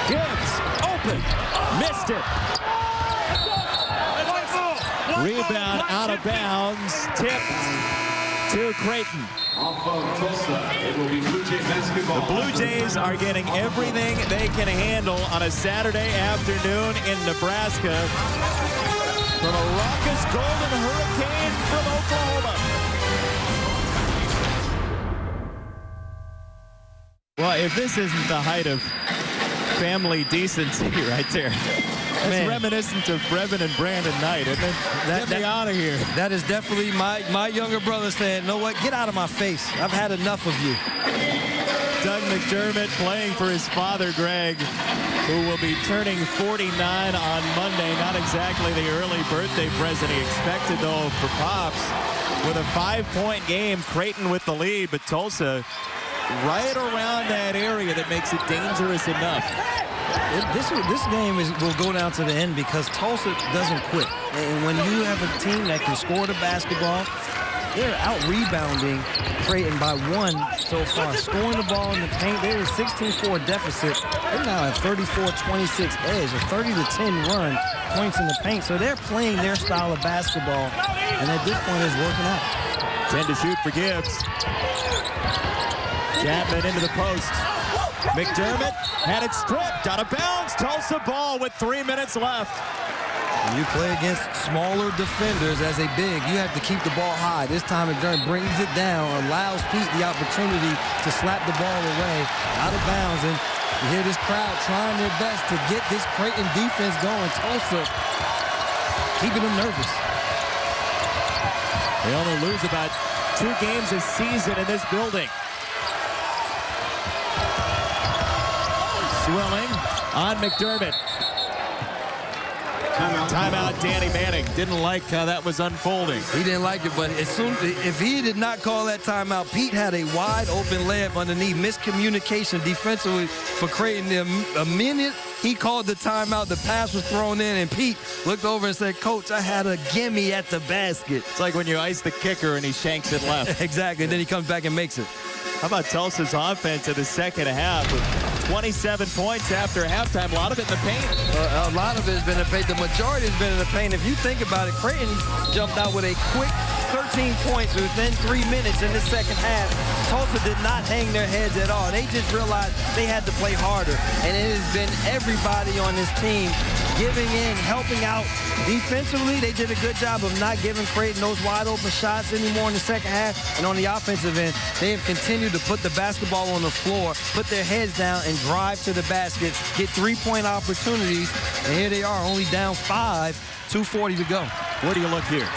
Gibbs, open, missed it. Rebound out of bounds, tipped to Creighton. Off of Tulsa, it will be Blue Jay basketball. The Blue Jays are getting everything they can handle on a Saturday afternoon in Nebraska from a raucous Golden Hurricane from Oklahoma. Well, if this isn't the height of family decency right there. It's reminiscent of Brevin and Brandon Knight, isn't it? Get me out of here. That is definitely my younger brother saying, "You know what? Get out of my face. I've had enough of you." Doug McDermott playing for his father, Greg, who will be turning 49 on Monday. Not exactly the early birthday present he expected, though, for Pops. With a 5-point game, Creighton with the lead, but Tulsa right around that area that makes it dangerous enough. This game will go down to the end because Tulsa doesn't quit. And when you have a team that can score the basketball, they're out-rebounding Creighton by 1 so far. Scoring the ball in the paint, they're a 16-4 deficit. They're now at 34-26 edge, a 30-10 run, points in the paint. So they're playing their style of basketball, and at this point, it's working out. 10 to shoot for Gibbs. Chapman into the post. McDermott had it stripped out of bounds. Tulsa ball with 3 minutes left. When you play against smaller defenders as a big, you have to keep the ball high. This time McDermott brings it down, allows Pete the opportunity to slap the ball away out of bounds. And you hear this crowd trying their best to get this Creighton defense going. Tulsa keeping them nervous. They only lose about 2 games a season in this building. Swilling on McDermott. Timeout, Danny Manning. Didn't like how that was unfolding. He didn't like it, but if he did not call that timeout, Pete had a wide open layup underneath. Miscommunication defensively for Creighton. A minute he called the timeout, the pass was thrown in, and Pete looked over and said, "Coach, I had a gimme at the basket." It's like when you ice the kicker and he shanks it left. Exactly, and then he comes back and makes it. How about Tulsa's offense in the second half with 27 points after halftime? A lot of it in the paint. A lot of it has been in the paint. The majority has been in the paint. If you think about it, Creighton jumped out with a quick 13 points within 3 minutes in the second half. Tulsa did not hang their heads at all. They just realized they had to play harder. And it has been everybody on this team giving in, helping out. Defensively, they did a good job of not giving Creighton those wide open shots anymore in the second half. And on the offensive end, they have continued to put the basketball on the floor, put their heads down, and drive to the basket, get 3-point opportunities. And here they are, only down 5, 2:40 to go. Where do you look here?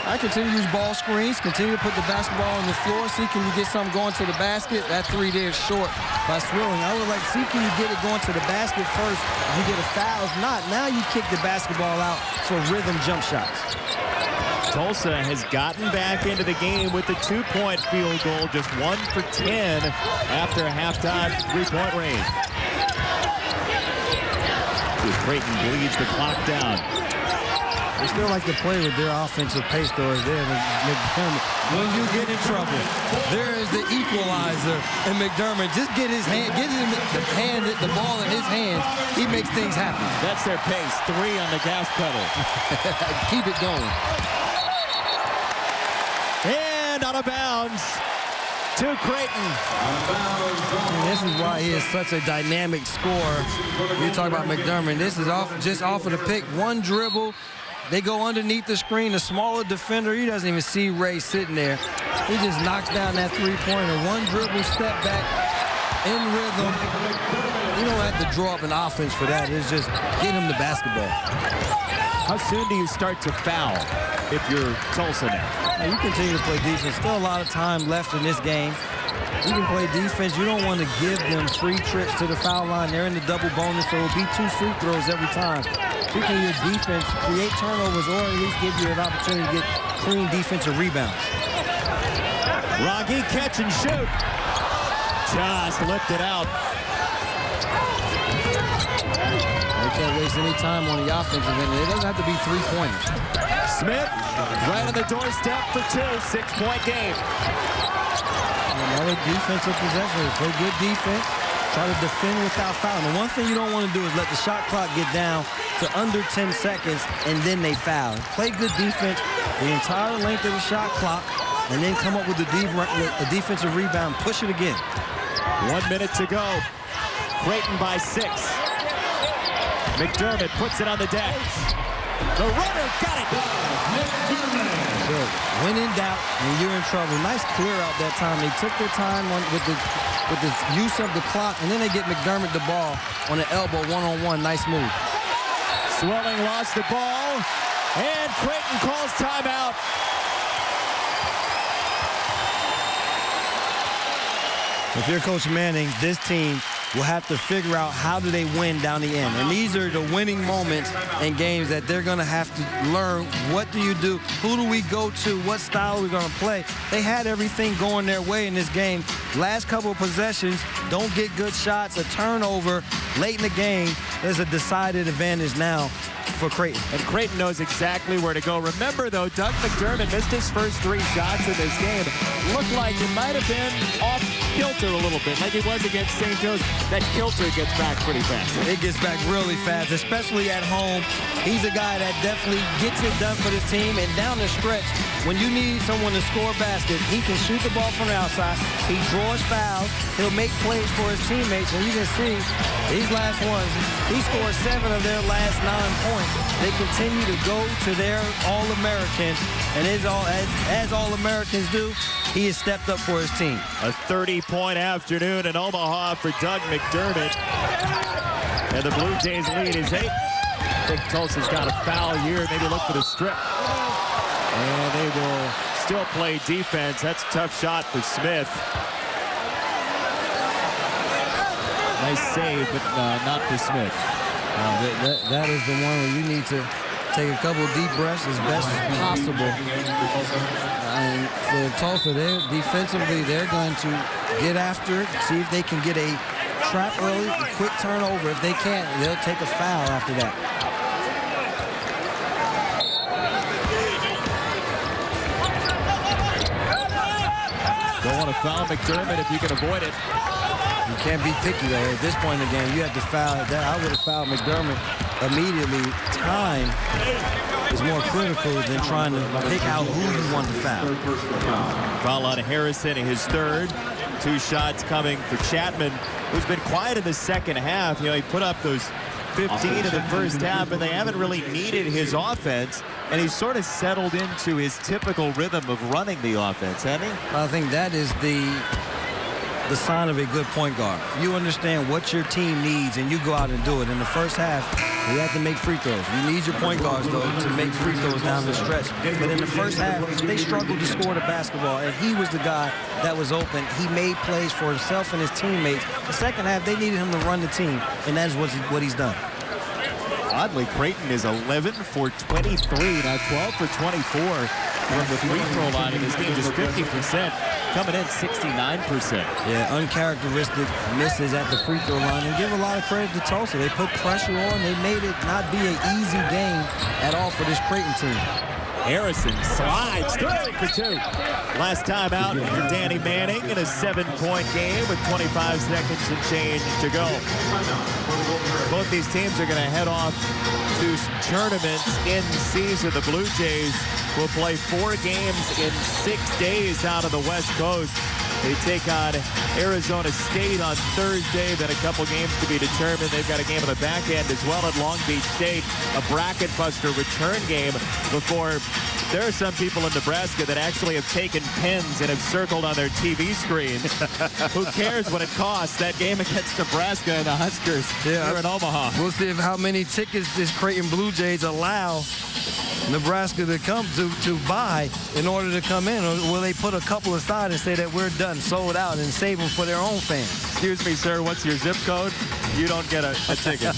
I continue to use ball screens, continue to put the basketball on the floor, see can you get something going to the basket. That 3 there is short by Swilling. I would like to see can you get it going to the basket first. If you get a foul, if not, now you kick the basketball out for rhythm jump shots. Tulsa has gotten back into the game with the 2-point field goal, just 1 for 10 after halftime 3-point range. Creighton bleeds the clock down. They still like to play with their offensive pace though is there. When you get in trouble, there is the equalizer. And McDermott just get his hand, the ball in his hands. He makes things happen. That's their pace. 3 on the gas pedal. Keep it going. And out of bounds to Creighton. And this is why he is such a dynamic scorer. You talk about McDermott. This is just off of the pick. One dribble. They go underneath the screen. The smaller defender, he doesn't even see Ray sitting there. He just knocks down that three-pointer. One dribble, step back, in rhythm. You don't have to draw up an offense for that. It's just get him the basketball. How soon do you start to foul if you're Tulsa now? You continue to play defense. Still a lot of time left in this game. You can play defense. You don't want to give them free trips to the foul line. They're in the double bonus, so it'll be 2 free throws every time. You can use defense, create turnovers, or at least give you an opportunity to get clean defensive rebounds. Rocky, catch and shoot. Just lifted out. They can't waste any time on the offensive end. It doesn't have to be 3-pointers. Smith, right on the doorstep for 2. 6-point game. Another defensive possession. Play good defense. Try to defend without fouling. The one thing you don't want to do is let the shot clock get down to under 10 seconds and then they foul. Play good defense the entire length of the shot clock and then come up with a defensive rebound. Push it again. 1 minute to go. Creighton by 6. McDermott puts it on the deck. The runner got it. So when in doubt, when you're in trouble, nice clear out that time. They took their time with the use of the clock, and then they get McDermott the ball on the elbow, one-on-one. Nice move. Swelling lost the ball, and Creighton calls timeout. If you're Coach Manning, this team will have to figure out how do they win down the end. And these are the winning moments in games that they're going to have to learn. What do you do? Who do we go to? What style are we going to play? They had everything going their way in this game. Last couple of possessions, don't get good shots, a turnover late in the game. There's a decided advantage now for Creighton. And Creighton knows exactly where to go. Remember, though, Doug McDermott missed his first 3 shots in this game. Looked like it might have been off kilter a little bit, like it was against St. Joe's. That kilter gets back pretty fast. It gets back really fast, especially at home. He's a guy that definitely gets it done for this team. And down the stretch, when you need someone to score a basket, he can shoot the ball from the outside. He draws fouls. He'll make plays for his teammates. And you can see these last ones, he scored 7 of their last 9 points. They continue to go to their All-American. And as All-Americans do, he has stepped up for his team. A 30-point afternoon in Omaha for Doug McDermott. And the Blue Jays lead is 8. I think Tulsa's got a foul here. Maybe look for the strip. And they will still play defense. That's a tough shot for Smith. Nice save, but not for Smith. That is the one where you need to take a couple of deep breaths as best as possible. And for Tulsa, defensively, they're going to get after it, see if they can get a trap early, a quick turnover. If they can't, they'll take a foul after that. Don't want to foul McDermott if you can avoid it. You can't be picky, though. At this point in the game, you have to foul that. I would have fouled McDermott immediately. Time is more critical than trying to pick out who you want to foul. Foul on Harrison, his 3rd. 2 shots coming for Chapman, who's been quiet in the second half. You know, he put up those 15 in the first half, and they haven't really needed his offense. And he's sort of settled into his typical rhythm of running the offense, hasn't he? I think that is the sign of a good point guard. You understand what your team needs, and you go out and do it. In the first half, you have to make free throws. You need your point guards, though, to make free throws down the stretch. But in the first half, they struggled to score the basketball, and he was the guy that was open. He made plays for himself and his teammates. The second half, they needed him to run the team, and that's what he's done. Oddly, Creighton is 11 for 23, now 12 for 24 from the free throw line in this game, just 50%, coming in 69%. Yeah, uncharacteristic misses at the free throw line, and give a lot of credit to Tulsa. They put pressure on. They made it not be an easy game at all for this Creighton team. Harrison slides 3 for 2. Last time out for Danny Manning in a 7-point game with 25 seconds and change to go. Both these teams are going to head off to tournaments in season. The Blue Jays will play 4 games in 6 days out of the West Coast. They take on Arizona State on Thursday. Then a couple games to be determined. They've got a game on the back end as well at Long Beach State, a bracket buster return game before. There are some people in Nebraska that actually have taken pens and have circled on their TV screens. Who cares what it costs? That game against Nebraska and the Huskers here in Omaha. We'll see how many tickets this Creighton Bluejays allow Nebraska to come to buy in order to come in. Or will they put a couple aside and say that we're done, sold out, and save them for their own fans? Excuse me, sir, what's your zip code? You don't get a ticket.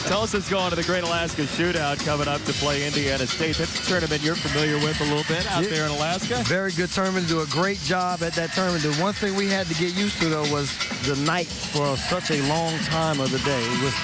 Tulsa's going to the Great Alaska Shootout coming up to play Indiana State. That's a tournament you're familiar with a little bit out there in Alaska. Very good tournament. Do a great job at that tournament. The one thing we had to get used to, though, was the night for such a long time of the day. It was